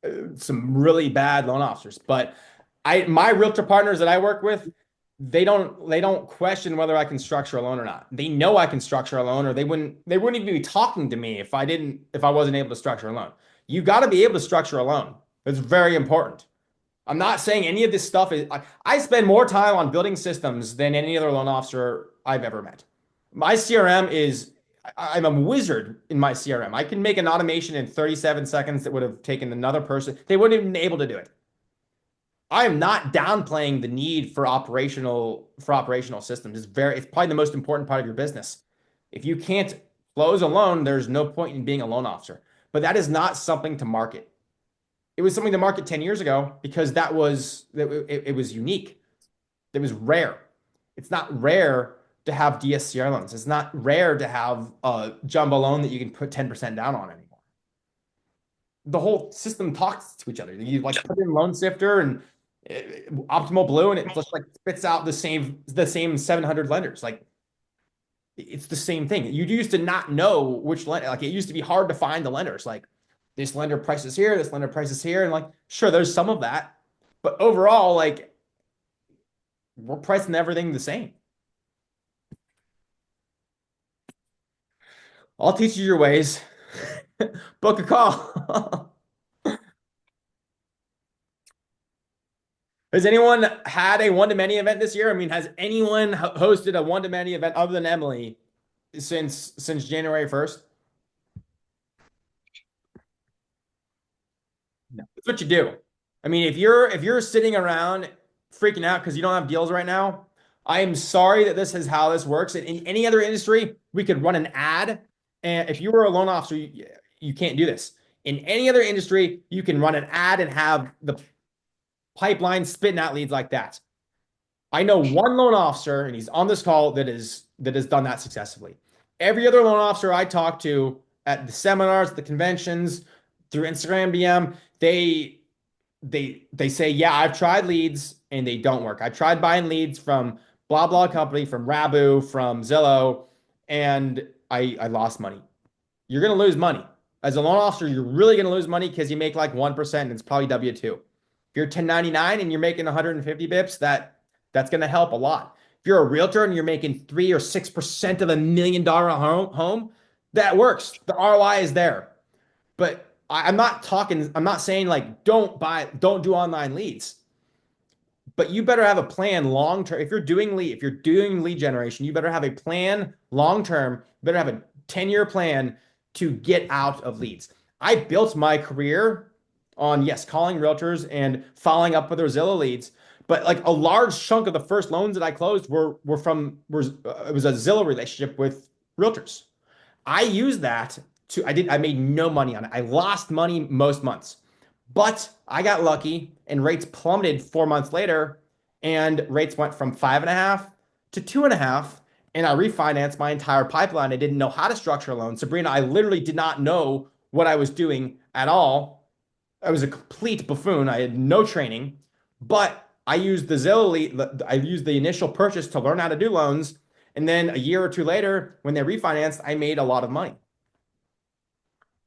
S1: There are some really bad loan officers, but my realtor partners that I work with, they don't question whether I can structure a loan or not. They know I can structure a loan, or they wouldn't even be talking to me if I wasn't able to structure a loan. You got to be able to structure a loan. It's very important. I'm not saying any of this stuff is, I spend more time on building systems than any other loan officer I've ever met. My CRM is, I'm a wizard in my CRM. I can make an automation in 37 seconds that would have taken another person. They wouldn't have been able to do it. I am not downplaying the need for operational systems. It's probably the most important part of your business. If you can't close a loan, there's no point in being a loan officer. But that is not something to market. It was something to market 10 years ago because it was unique. It was rare. It's not rare to have DSCR loans. It's not rare to have a jumbo loan that you can put 10% down on anymore. The whole system talks to each other. You like put in Loan Sifter and Optimal Blue, and it just like spits out the same 700 lenders. Like it's the same thing. You used to not know which lender. Like it used to be hard to find the lenders. Like this lender prices here, this lender prices here, and like sure, there's some of that, but overall, like we're pricing everything the same. I'll teach you your ways. Book a call. Has anyone had a one-to-many event this year? I mean, has anyone hosted a one-to-many event other than Emily since January 1st?
S3: No.
S1: That's what you do. I mean, if you're sitting around freaking out because you don't have deals right now, I am sorry that this is how this works. In any other industry, we could run an ad, and if you were a loan officer, you can't do this. In any other industry, you can run an ad and have the pipeline spitting out leads like that. I know one loan officer, and he's on this call that has done that successfully. Every other loan officer I talk to at the seminars, the conventions, through Instagram DM, they say, yeah, I've tried leads and they don't work. I tried buying leads from blah blah company, from Rabu, from Zillow, and I lost money. You're gonna lose money. As a loan officer, you're really gonna lose money because you make like 1%, and it's probably W-2. If you're 1099 and you're making 150 bips, that's gonna help a lot. If you're a realtor and you're making 3 or 6% of $1 million home, that works. The ROI is there. But I'm not saying like don't do online leads. But you better have a plan long term. If you're doing lead generation, you better have a plan long term. You better have a 10-year plan to get out of leads. I built my career on, yes, calling realtors and following up with their Zillow leads. But like a large chunk of the first loans that I closed it was a Zillow relationship with realtors. I used that I made no money on it. I lost money most months, but I got lucky and rates plummeted 4 months later, and rates went from 5.5 to 2.5. And I refinanced my entire pipeline. I didn't know how to structure a loan. Sabrina, I literally did not know what I was doing at all. I was a complete buffoon. I had no training, but I used the Zillow lead. I used the initial purchase to learn how to do loans. And then a year or two later, when they refinanced, I made a lot of money.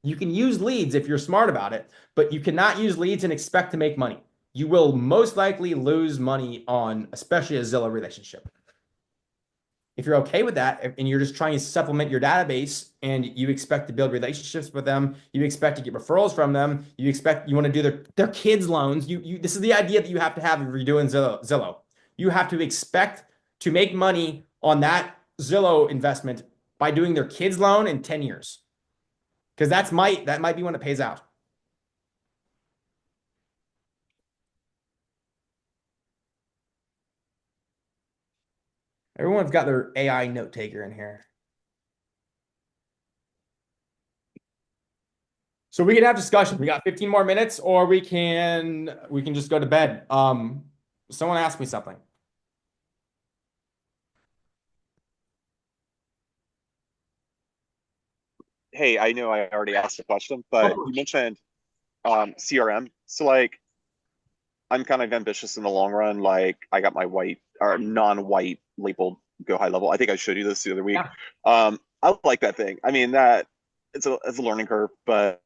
S1: You can use leads if you're smart about it, but you cannot use leads and expect to make money. You will most likely lose money on, especially a Zillow relationship. If you're okay with that and you're just trying to supplement your database and you expect to build relationships with them, you expect to get referrals from them, you want to do their kids' loans. This is the idea that you have to have if you're doing Zillow. You have to expect to make money on that Zillow investment by doing their kids' loan in 10 years. Because that might be when it pays out. Everyone's got their AI note taker in here. So we can have discussion. We got 15 more minutes, or we can just go to bed. Someone asked me something.
S4: Hey, I know I already asked a question, but you mentioned CRM. So like I'm kind of ambitious in the long run. Like I got my white or non-white labeled Go High Level. I think I showed you this the other week.
S1: Yeah.
S4: I like that thing. I mean that it's a learning curve, but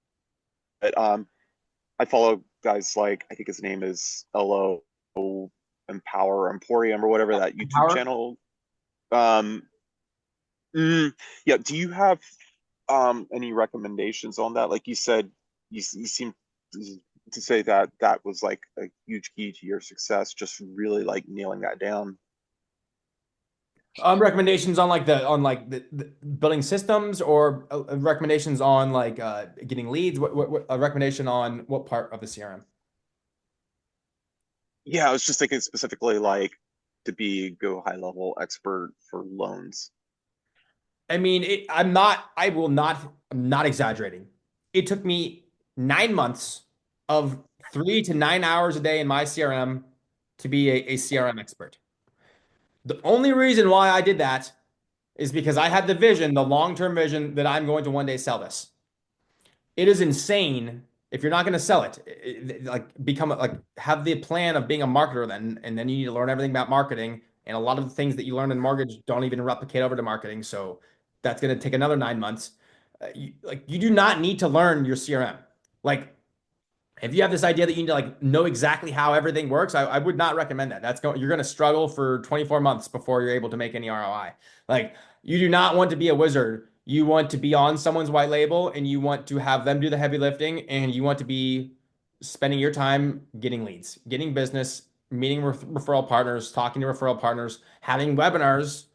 S4: I follow guys like I think his name is LO Empower Emporium or whatever that YouTube
S1: Empower?
S4: channel. Um, yeah. Do you have any recommendations on that? Like you said, you seem to say that that was like a huge key to your success, just really like nailing that down.
S1: Recommendations on the building systems, or recommendations on getting leads. What a recommendation on what part of the CRM?
S4: Yeah, I was just thinking specifically like to be go high level expert for loans.
S1: I mean, I'm not exaggerating. It took me 9 months of 3 to 9 hours a day in my CRM to be a CRM expert. The only reason why I did that is because I had the vision, the long-term vision that I'm going to one day sell this. It is insane if you're not going to sell it. Like become like have the plan of being a marketer then, and then you need to learn everything about marketing. And a lot of the things that you learn in mortgage don't even replicate over to marketing. So that's going to take another 9 months. You do not need to learn your CRM. Like if you have this idea that you need to know exactly how everything works, I would not recommend that. You're going to struggle for 24 months before you're able to make any ROI. Like you do not want to be a wizard. You want to be on someone's white label and you want to have them do the heavy lifting, and you want to be spending your time getting leads, getting business, meeting referral partners, talking to referral partners, having webinars.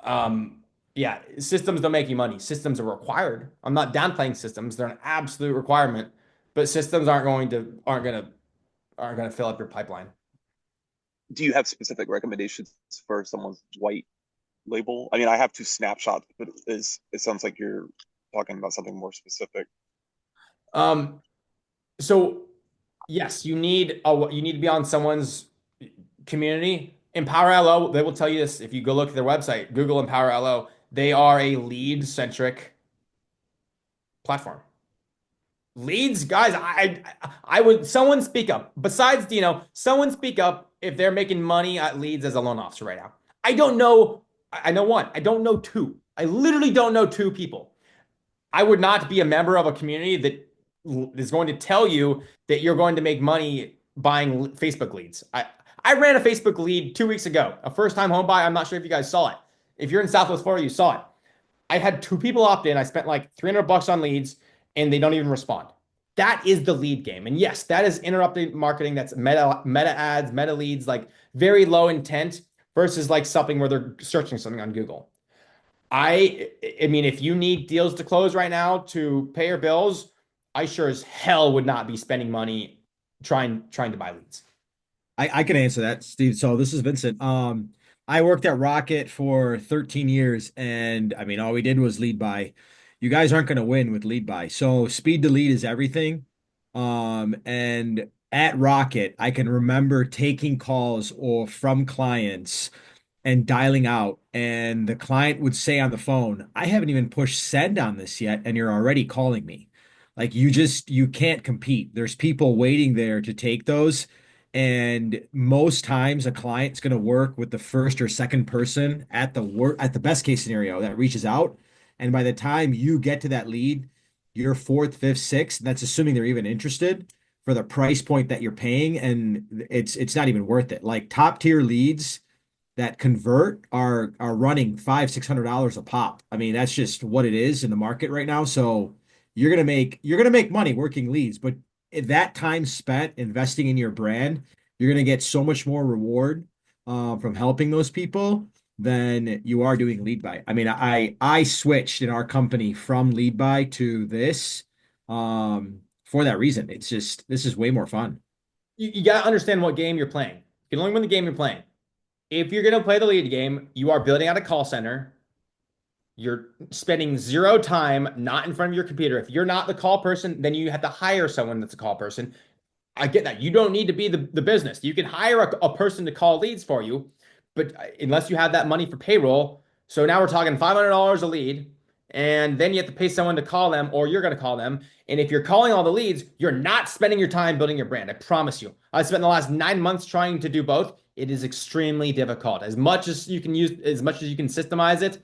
S1: Um, yeah, systems don't make you money. Systems are required. I'm not downplaying systems. They're an absolute requirement, but systems aren't going to fill up your pipeline.
S4: Do you have specific recommendations for someone's white label? I mean, I have two snapshots, but it sounds like you're talking about something more specific.
S1: Um, so yes, you need to be on someone's community. Empower LO, they will tell you this if you go look at their website, Google Empower LO. They are a lead centric platform. Leads, guys, I would someone speak up. Besides Dino, someone speak up if they're making money at leads as a loan officer right now. I don't know. I know one. I don't know two. I literally don't know two people. I would not be a member of a community that is going to tell you that you're going to make money buying Facebook leads. I ran a Facebook lead 2 weeks ago, a first time home buy. I'm not sure if you guys saw it. If you're in Southwest Florida, you saw it. I had two people opt in. I spent like $300 on leads, and they don't even respond. That is the lead game. And yes, that is interrupted marketing. That's meta ads, meta leads, like very low intent versus like something where they're searching something on Google. I mean, if you need deals to close right now to pay your bills, I sure as hell would not be spending money trying to buy leads.
S3: I can answer that, Steve. So this is Vincent. I worked at Rocket for 13 years, and I mean, all we did was lead buy. You guys aren't going to win with lead buy. So speed to lead is everything. And at Rocket, I can remember taking calls or from clients and dialing out, and the client would say on the phone, I haven't even pushed send on this yet, and you're already calling me. Like you can't compete. There's people waiting there to take those. And most times a client's going to work with the first or second person at the best case scenario that reaches out. And by the time you get to that lead, you're fourth, fifth, sixth, and that's assuming they're even interested for the price point that you're paying. And it's not even worth it. Like top tier leads that convert are running $500-600 a pop. I mean, that's just what it is in the market right now. So you're gonna make money working leads, but if that time spent investing in your brand, you're gonna get so much more reward from helping those people than you are doing lead buy. I mean, I switched in our company from lead buy to this for that reason. It's just this is way more fun.
S1: You got to understand what game you're playing. You can only win the game you're playing. If you're going to play the lead game, you are building out a call center. You're spending zero time not in front of your computer. If you're not the call person, then you have to hire someone that's a call person. I get that. You don't need to be the business. You can hire a person to call leads for you, but unless you have that money for payroll. So now we're talking $500 a lead, and then you have to pay someone to call them, or you're going to call them. And if you're calling all the leads, you're not spending your time building your brand. I promise you. I spent the last 9 months trying to do both. It is extremely difficult. As much as you can systemize it,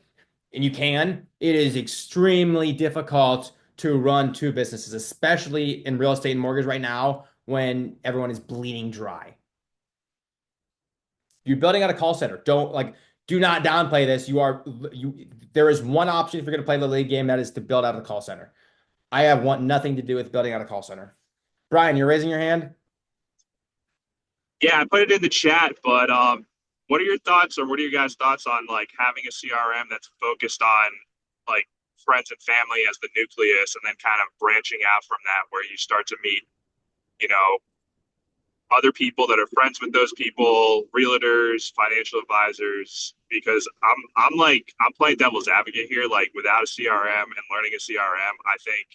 S1: and you can, it is extremely difficult to run two businesses, especially in real estate and mortgage right now when everyone is bleeding dry. You're building out a call center. Do not downplay this. There is one option if you're going to play the lead game, that is to build out a call center. I have want nothing to do with building out a call center. Brian, you're raising your hand.
S8: Yeah, I put it in the chat, but what are your thoughts, or what are your guys' thoughts on like having a CRM that's focused on like friends and family as the nucleus, and then kind of branching out from that, where you start to meet, you know, other people that are friends with those people, realtors, financial advisors, because I'm playing devil's advocate here. Like without a CRM and learning a CRM, I think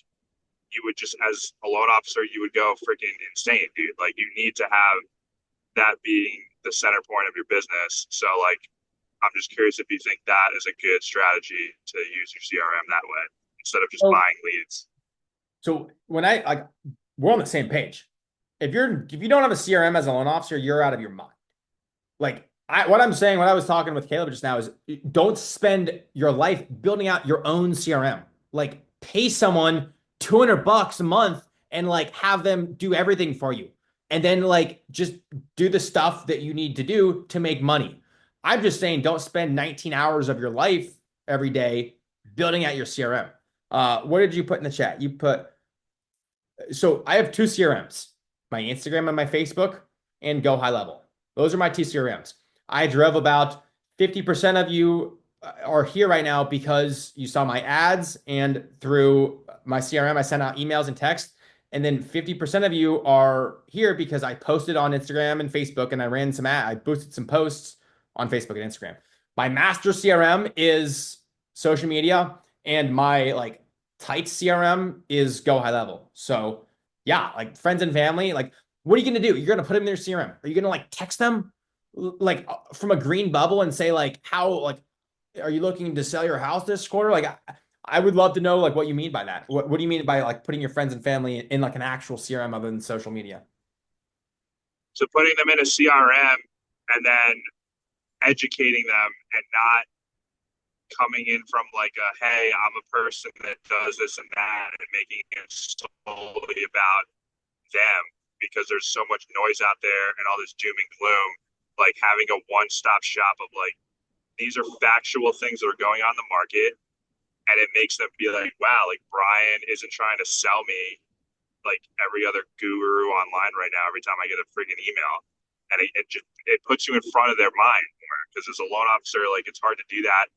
S8: you would just, as a loan officer, you would go freaking insane, dude. Like you need to have that being the center point of your business. So like I'm just curious if you think that is a good strategy to use your CRM that way instead of just
S1: So,
S8: buying leads.
S1: so when I like, we're on the same page. If you don't have a CRM as a loan officer, you're out of your mind. Like what I'm saying, what I was talking with Caleb just now is don't spend your life building out your own CRM. Like pay someone $200 a month and like have them do everything for you. And then like just do the stuff that you need to do to make money. I'm just saying don't spend 19 hours of your life every day building out your CRM. What did you put in the chat? You put, so I have two CRMs, my Instagram and my Facebook, and Go High Level. Those are my two CRMs. I drove about 50% of you are here right now because you saw my ads, and through my CRM, I sent out emails and text. And then 50% of you are here because I posted on Instagram and Facebook, and I ran some I boosted some posts on Facebook and Instagram. My master CRM is social media, and my like tight CRM is Go High Level. So yeah, like friends and family, like what are you going to do? You're going to put them in their CRM. Are you going to like text them like from a green bubble and say like how like are you looking to sell your house this quarter? Like I would love to know like what you mean by that. What do you mean by like putting your friends and family in like an actual CRM other than social media?
S8: So putting them in a CRM and then educating them and not coming in from like a, hey, I'm a person that does this and that, and making it solely about them, because there's so much noise out there and all this doom and gloom. Like having a one-stop shop of like, these are factual things that are going on in the market, and it makes them be like, wow, like Brian isn't trying to sell me like every other guru online right now every time I get a freaking email. And it puts you in front of their mind, because as a loan officer, like it's hard to do that.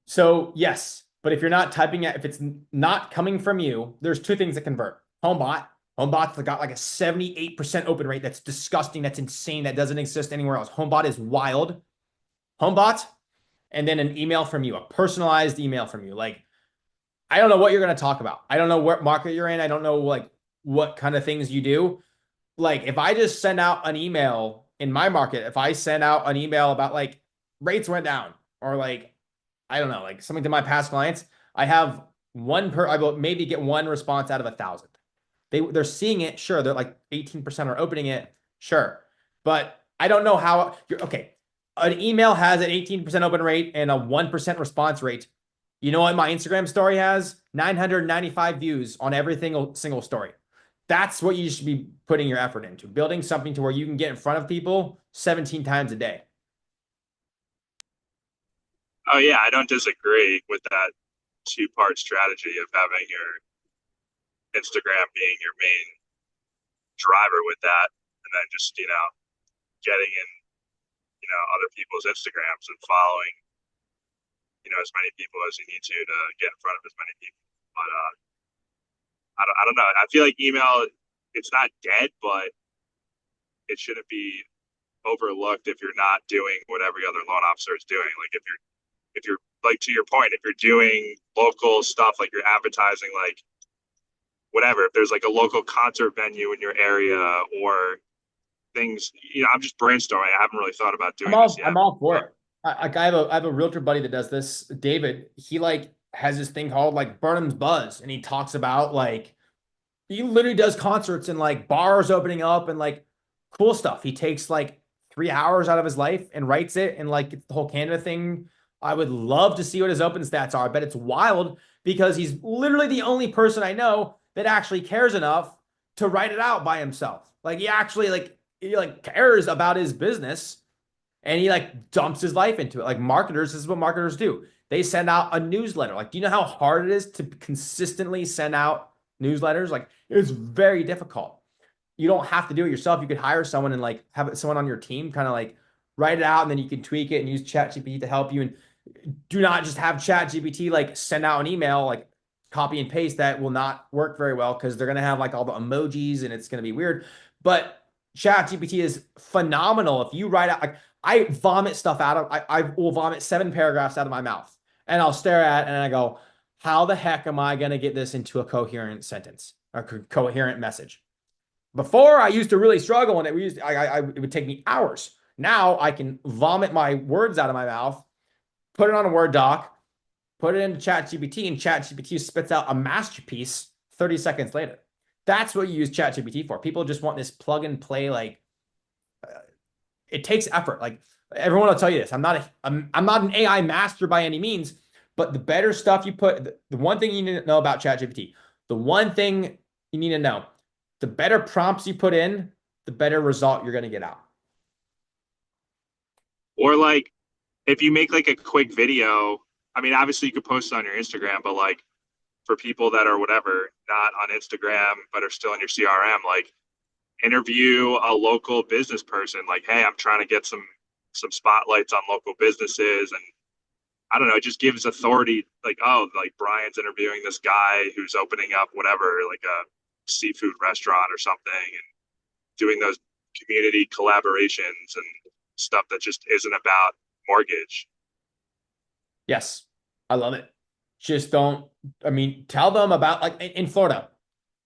S1: So yes, but if you're not typing it, if it's not coming from you, there's two things that convert. Homebot's got like a 78% open rate. That's disgusting. That's insane. That doesn't exist anywhere else. Homebot is wild. Homebot, and then an email from you, a personalized email from you. Like, I don't know what you're going to talk about. I don't know what market you're in. I don't know like what kind of things you do. Like, if I just send out an email in my market, if I send out an email about like rates went down, or like, I don't know, like something to my past clients, I have I will maybe get one response out of 1,000. They're seeing it, sure. They're like 18% are opening it, sure. But I don't know how you're okay. An email has an 18% open rate and a 1% response rate. You know what my Instagram story has? 995 views on every single story. That's what you should be putting your effort into, building something to where you can get in front of people 17 times a day.
S8: Oh yeah, I don't disagree with that two-part strategy of having your Instagram being your main driver with that, and then just, getting in, other people's Instagrams and following, as many people as you need to get in front of as many people. But I don't know. I feel like email, it's not dead, but it shouldn't be overlooked if you're not doing what every other loan officer is doing. Like if you're like, to your point, if you're doing local stuff, like you're advertising, like whatever, if there's like a local concert venue in your area or things, I'm just brainstorming. I haven't really thought about doing this yet.
S1: I'm all for it. I have a realtor buddy that does this, David. He like has this thing called like Burnham's Buzz, and he talks about like he literally does concerts and like bars opening up and like cool stuff. He takes like 3 hours out of his life and writes it, and like it's the whole Canada thing. I would love to see what his open stats are. I bet it's wild because he's literally the only person I know that actually cares enough to write it out by himself. Like he like cares about his business, and he like dumps his life into it. Like marketers, this is what marketers do. They send out a newsletter. Like, do you know how hard it is to consistently send out newsletters. Like it was very difficult. You don't have to do it yourself. You could hire someone and like have someone on your team kind of like write it out, and then you can tweak it and use ChatGPT to help you. And do not just have ChatGPT like send out an email like copy and paste. That will not work very well because they're gonna have like all the emojis and it's gonna be weird. But ChatGPT is phenomenal. If you write out like I vomit stuff out of I will vomit 7 paragraphs out of my mouth and I'll stare at it and I go, how the heck am I gonna get this into a coherent sentence or coherent message? Before I used to really struggle and it would take me hours. Now I can vomit my words out of my mouth, put it on a Word doc, put it into ChatGPT, and ChatGPT spits out a masterpiece 30 seconds later. That's what you use ChatGPT for. People just want this plug and play. Like it takes effort. Like everyone will tell you this. I'm not an AI master by any means, but the better stuff you put, the one thing you need to know about ChatGPT, the one thing you need to know, the better prompts you put in, the better result you're going to get out.
S8: Or like if you make like a quick video, I mean, obviously you could post it on your Instagram, but like for people that are whatever, not on Instagram, but are still in your CRM, like interview a local business person. Like, hey, I'm trying to get some spotlights on local businesses. And I don't know, it just gives authority, like, oh, like Brian's interviewing this guy who's opening up whatever, like a seafood restaurant or something, and doing those community collaborations and stuff that just isn't about mortgage.
S1: Yes, I love it. Just don't, I mean, tell them about like in Florida.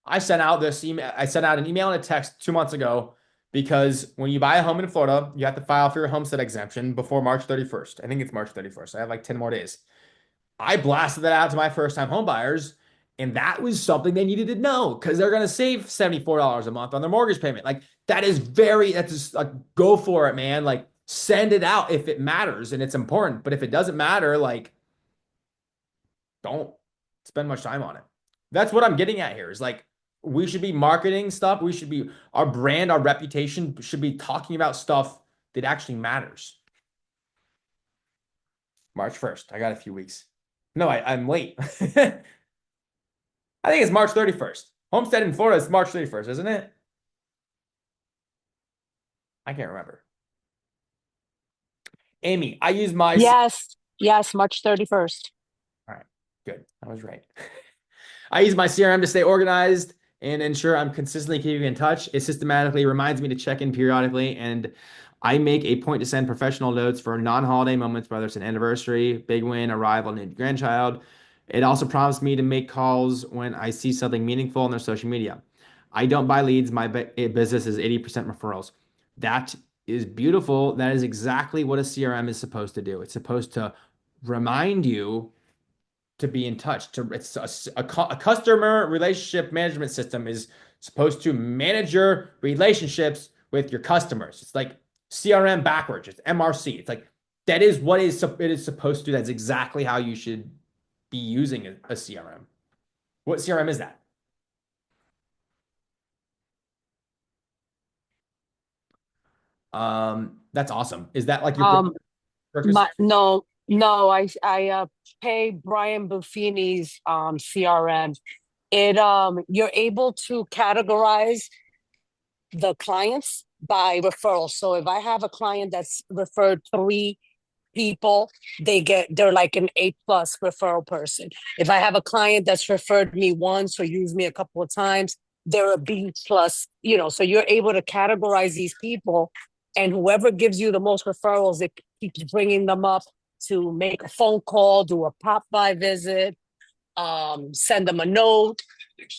S1: I sent out this email. I sent out an email and a text 2 months ago because when you buy a home in Florida, you have to file for your homestead exemption before March 31st. I think it's March 31st. I have like 10 more days. I blasted that out to my first time home buyers, and that was something they needed to know because they're going to save $74 a month on their mortgage payment. Like that is that's just like go for it, man. Like send it out if it matters and it's important. But if it doesn't matter, like don't spend much time on it. That's what I'm getting at here is like we should be marketing stuff. We should be our brand, our reputation should be talking about stuff that actually matters. March 1st. I got a few weeks. No, I'm late. I think it's March 31st. Homestead in Florida is March 31st, isn't it? I can't remember. Amy, I use my
S9: Yes, March 31st.
S1: All right, good. I was right. I use my CRM to stay organized and ensure I'm consistently keeping in touch. It systematically reminds me to check in periodically, and I make a point to send professional notes for non-holiday moments, whether it's an anniversary, big win, arrival, new grandchild. It also prompts me to make calls when I see something meaningful on their social media. I don't buy leads. My business is 80% referrals. That is beautiful. That is exactly what a CRM is supposed to do. It's supposed to remind you to be in touch. It's a customer relationship management system is supposed to manage your relationships with your customers. It's like CRM backwards. It's MRC. It's like that is what it is supposed to do. That's exactly how you should be using a CRM. What CRM is that? That's awesome. Is that like your
S9: No, I pay Brian Buffini's CRM. You're able to categorize the clients by referral. So if I have a client that's referred 3 people, they're like an A+ referral person. If I have a client that's referred me once or used me a couple of times, they're a B+. So you're able to categorize these people, and whoever gives you the most referrals, it keeps bringing them up to make a phone call, do a pop-by visit, send them a note.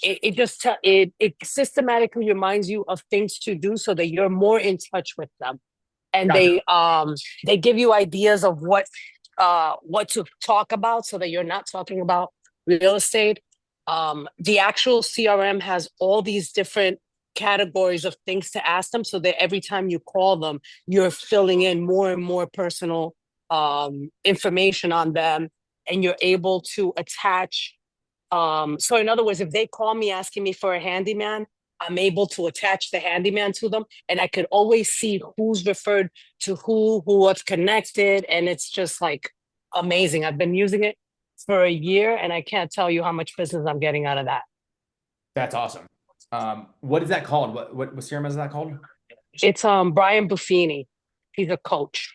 S9: It systematically reminds you of things to do so that you're more in touch with them, and
S1: Gotcha.
S9: they give you ideas of what to talk about so that you're not talking about real estate. The actual CRM has all these different categories of things to ask them, so that every time you call them, you're filling in more and more personal information on them, and you're able to attach. So in other words, if they call me asking me for a handyman, I'm able to attach the handyman to them, and I could always see who's referred to who was connected, and it's just like amazing. I've been using it for a year, and I can't tell you how much business I'm getting out of that.
S1: That's awesome. What is that called? What CRM is that called?
S9: It's Brian Buffini. He's a coach.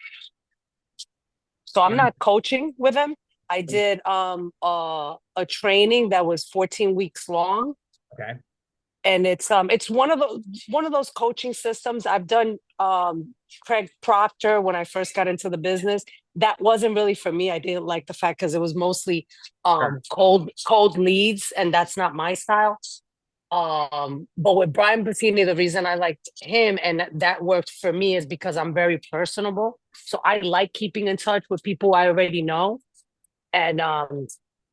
S9: So I'm not coaching with him. I did a training that was 14 weeks long.
S1: Okay.
S9: And it's one of those coaching systems. I've done Craig Proctor when I first got into the business. That wasn't really for me. I didn't like the fact because it was mostly
S1: Sure.
S9: cold leads, and that's not my style. But with Brian Buffini, the reason I liked him and that worked for me is because I'm very personable. So I like keeping in touch with people I already know. And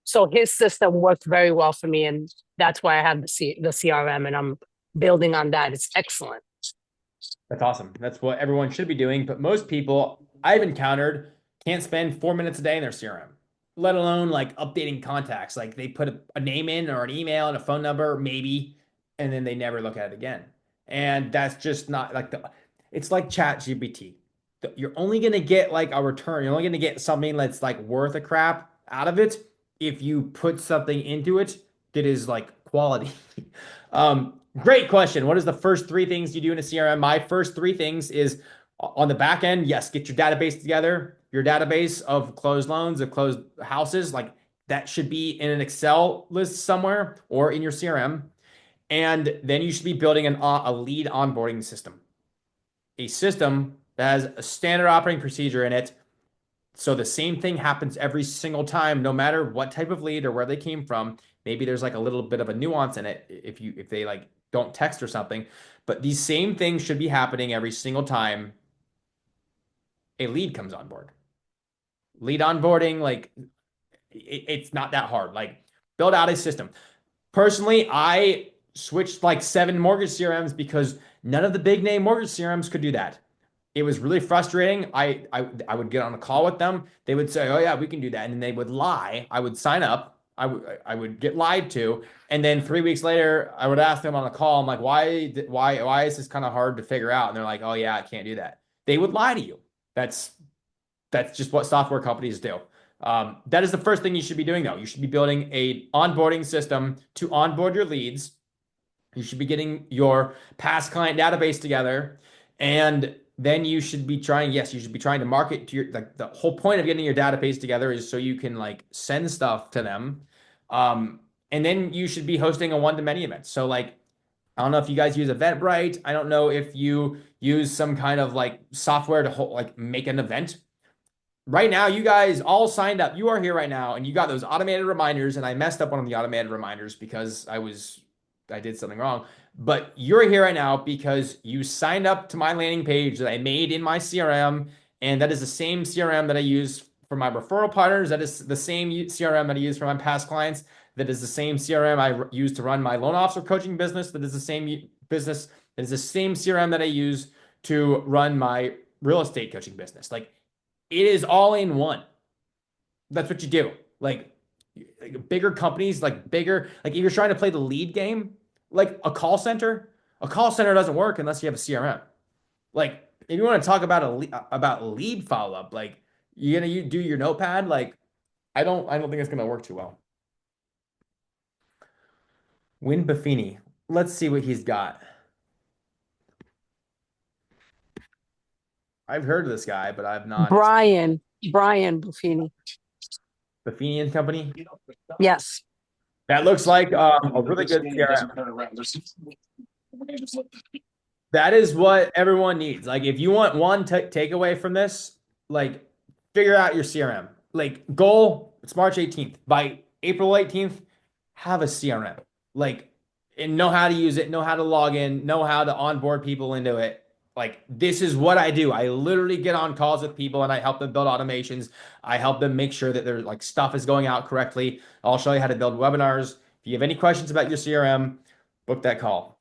S9: so his system worked very well for me. And that's why I have the CRM and I'm building on that. It's excellent.
S1: That's awesome. That's what everyone should be doing. But most people I've encountered can't spend 4 minutes a day in their CRM, let alone like updating contacts. Like they put a name in or an email and a phone number, maybe, and then they never look at it again. And that's just not like it's like Chat GPT. You're only going to get like a return. You're only going to get something that's like worth a crap out of it if you put something into it that is like quality. Great question. What is the first three things you do in a CRM? My first three things is on the back end, yes, get your database together, your database of closed loans, of closed houses, like that should be in an Excel list somewhere or in your CRM. And then you should be building a lead onboarding system, a system that has a standard operating procedure in it. So the same thing happens every single time, no matter what type of lead or where they came from. Maybe there's like a little bit of a nuance in it if they like don't text or something, but these same things should be happening every single time a lead comes on board. Lead onboarding, like it's not that hard. Like build out a system. Personally, I switched like 7 mortgage CRMs because none of the big name mortgage CRMs could do that. It was really frustrating. I would get on a call with them. They would say, "Oh yeah, we can do that," and then they would lie. I would sign up. I would get lied to, and then 3 weeks later, I would ask them on a call. I'm like, "Why is this kind of hard to figure out?" And they're like, "Oh yeah, I can't do that." They would lie to you. That's that's just what software companies do. That is the first thing you should be doing, though. You should be building a onboarding system to onboard your leads. You should be getting your past client database together, and then you should be trying. Yes, you should be trying to market to your. The whole point of getting your database together is so you can like send stuff to them, and then you should be hosting a one-to-many event. So like, I don't know if you guys use Eventbrite. I don't know if you use some kind of like software to like make an event. Right now, you guys all signed up. You are here right now, and you got those automated reminders. And I messed up one of the automated reminders because I did something wrong. But you're here right now because you signed up to my landing page that I made in my CRM, and that is the same CRM that I use for my referral partners. That is the same CRM that I use for my past clients. That is the same CRM I use to run my loan officer coaching business. That is the same business. That is the same CRM that I use to run my real estate coaching business. Like it is all in one. That's what you do. Like bigger companies, like bigger, like if you're trying to play the lead game, like a call center doesn't work unless you have a CRM. Like if you want to talk about about lead follow up, like you do your notepad, like I don't think it's gonna work too well. Win Buffini. Let's see what he's got. I've heard of this guy, but I've not.
S9: Brian Buffini.
S1: Buffini and Company.
S9: Yes.
S1: That looks like a really good CRM. That is what everyone needs. Like, if you want one takeaway from this, like, figure out your CRM. Like, goal, it's March 18th. By April 18th, have a CRM. Like, and know how to use it, know how to log in, know how to onboard people into it. Like, this is what I do. I literally get on calls with people and I help them build automations. I help them make sure that their like stuff is going out correctly. I'll show you how to build webinars. If you have any questions about your CRM, book that call.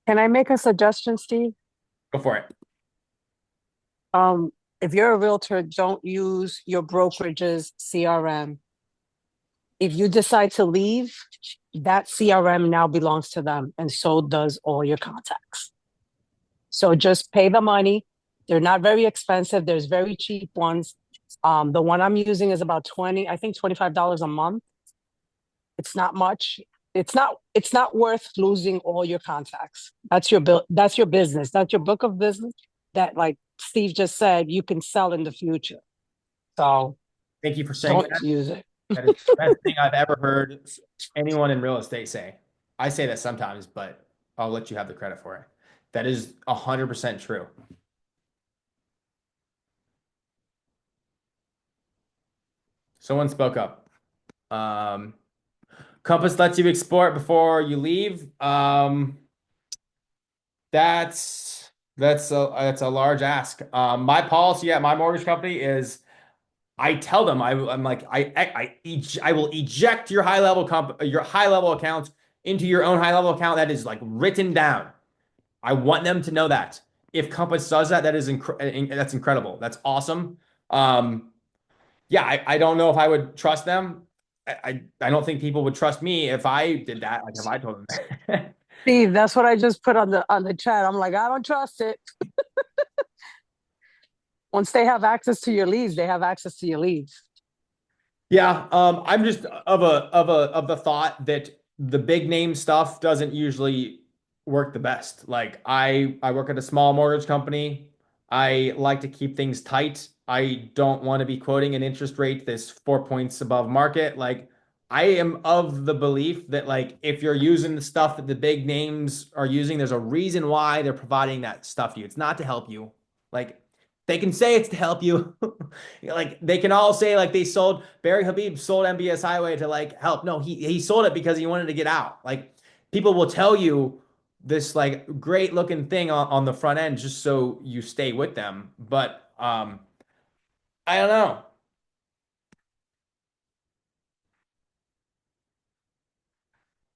S9: Can I make a suggestion, Steve?
S1: Go for it.
S9: If you're a realtor, don't use your brokerage's CRM. If you decide to leave, that CRM now belongs to them, and so does all your contacts. So just pay the money. They're not very expensive. There's very cheap ones. The one I'm using is about $25 a month. It's not much. it's not worth losing all your contacts. That's your bill. That's your business. That's your book of business that, like Steve just said, you can sell in the future. So
S1: Thank you for saying
S9: don't
S1: that.
S9: use it.
S1: That is the best thing I've ever heard anyone in real estate say. I say that sometimes, but I'll let you have the credit for it. That is 100% true. Someone spoke up. Compass lets you export before you leave. That's a large ask. My policy at my mortgage company is I tell them I'm like I will eject your high level accounts into your own high level account that is like written down. I want them to know that. If Compass does that, that's incredible. That's awesome. Yeah, I don't know if I would trust them. I don't think people would trust me if I did that. Like if I told them.
S9: Steve, that's what I just put on the chat. I'm like, I don't trust it. Once they have access to your leads, they have access to your leads.
S1: Yeah, I'm just of the thought that the big name stuff doesn't usually work the best. Like I work at a small mortgage company. I like to keep things tight. I don't want to be quoting an interest rate that's 4 points above market. Like I am of the belief that like if you're using the stuff that the big names are using, there's a reason why they're providing that stuff to you. It's not to help you. Like they can say it's to help you. Like they can all say like they sold Barry Habib sold MBS Highway to like help. No, he sold it because he wanted to get out. Like people will tell you this like great looking thing on the front end just so you stay with them. But I don't know.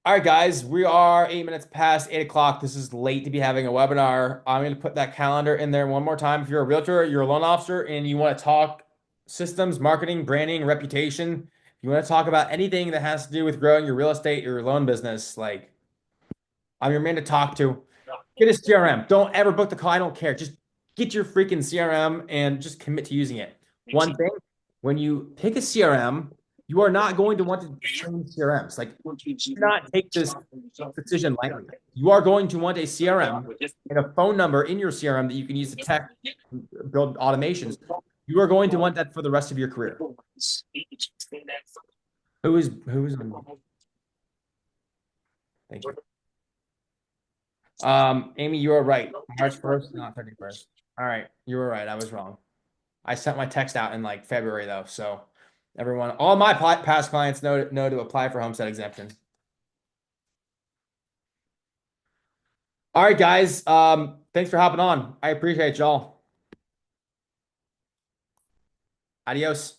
S1: All right, guys, we are 8 minutes past 8 o'clock. This is late to be having a webinar. I'm going to put that calendar in there one more time. If you're a realtor, you're a loan officer, and you want to talk systems, marketing, branding, reputation, if you want to talk about anything that has to do with growing your real estate, your loan business, like I'm your man to talk to. Get a CRM. Don't ever book the call. I don't care. Just get your freaking CRM and just commit to using it. One thing, when you pick a CRM, you are not going to want to change CRMs. Like, do not take this decision lightly. You are going to want a CRM and a phone number in your CRM that you can use to text, build automations. You are going to want that for the rest of your career. Who is on? Thank you. Amy, you are right. March 1st, not 31st. All right, you were right. I was wrong. I sent my text out in like February though, so everyone, all my past clients know to apply for homestead exemption. All right, guys. Thanks for hopping on. I appreciate y'all. Adios.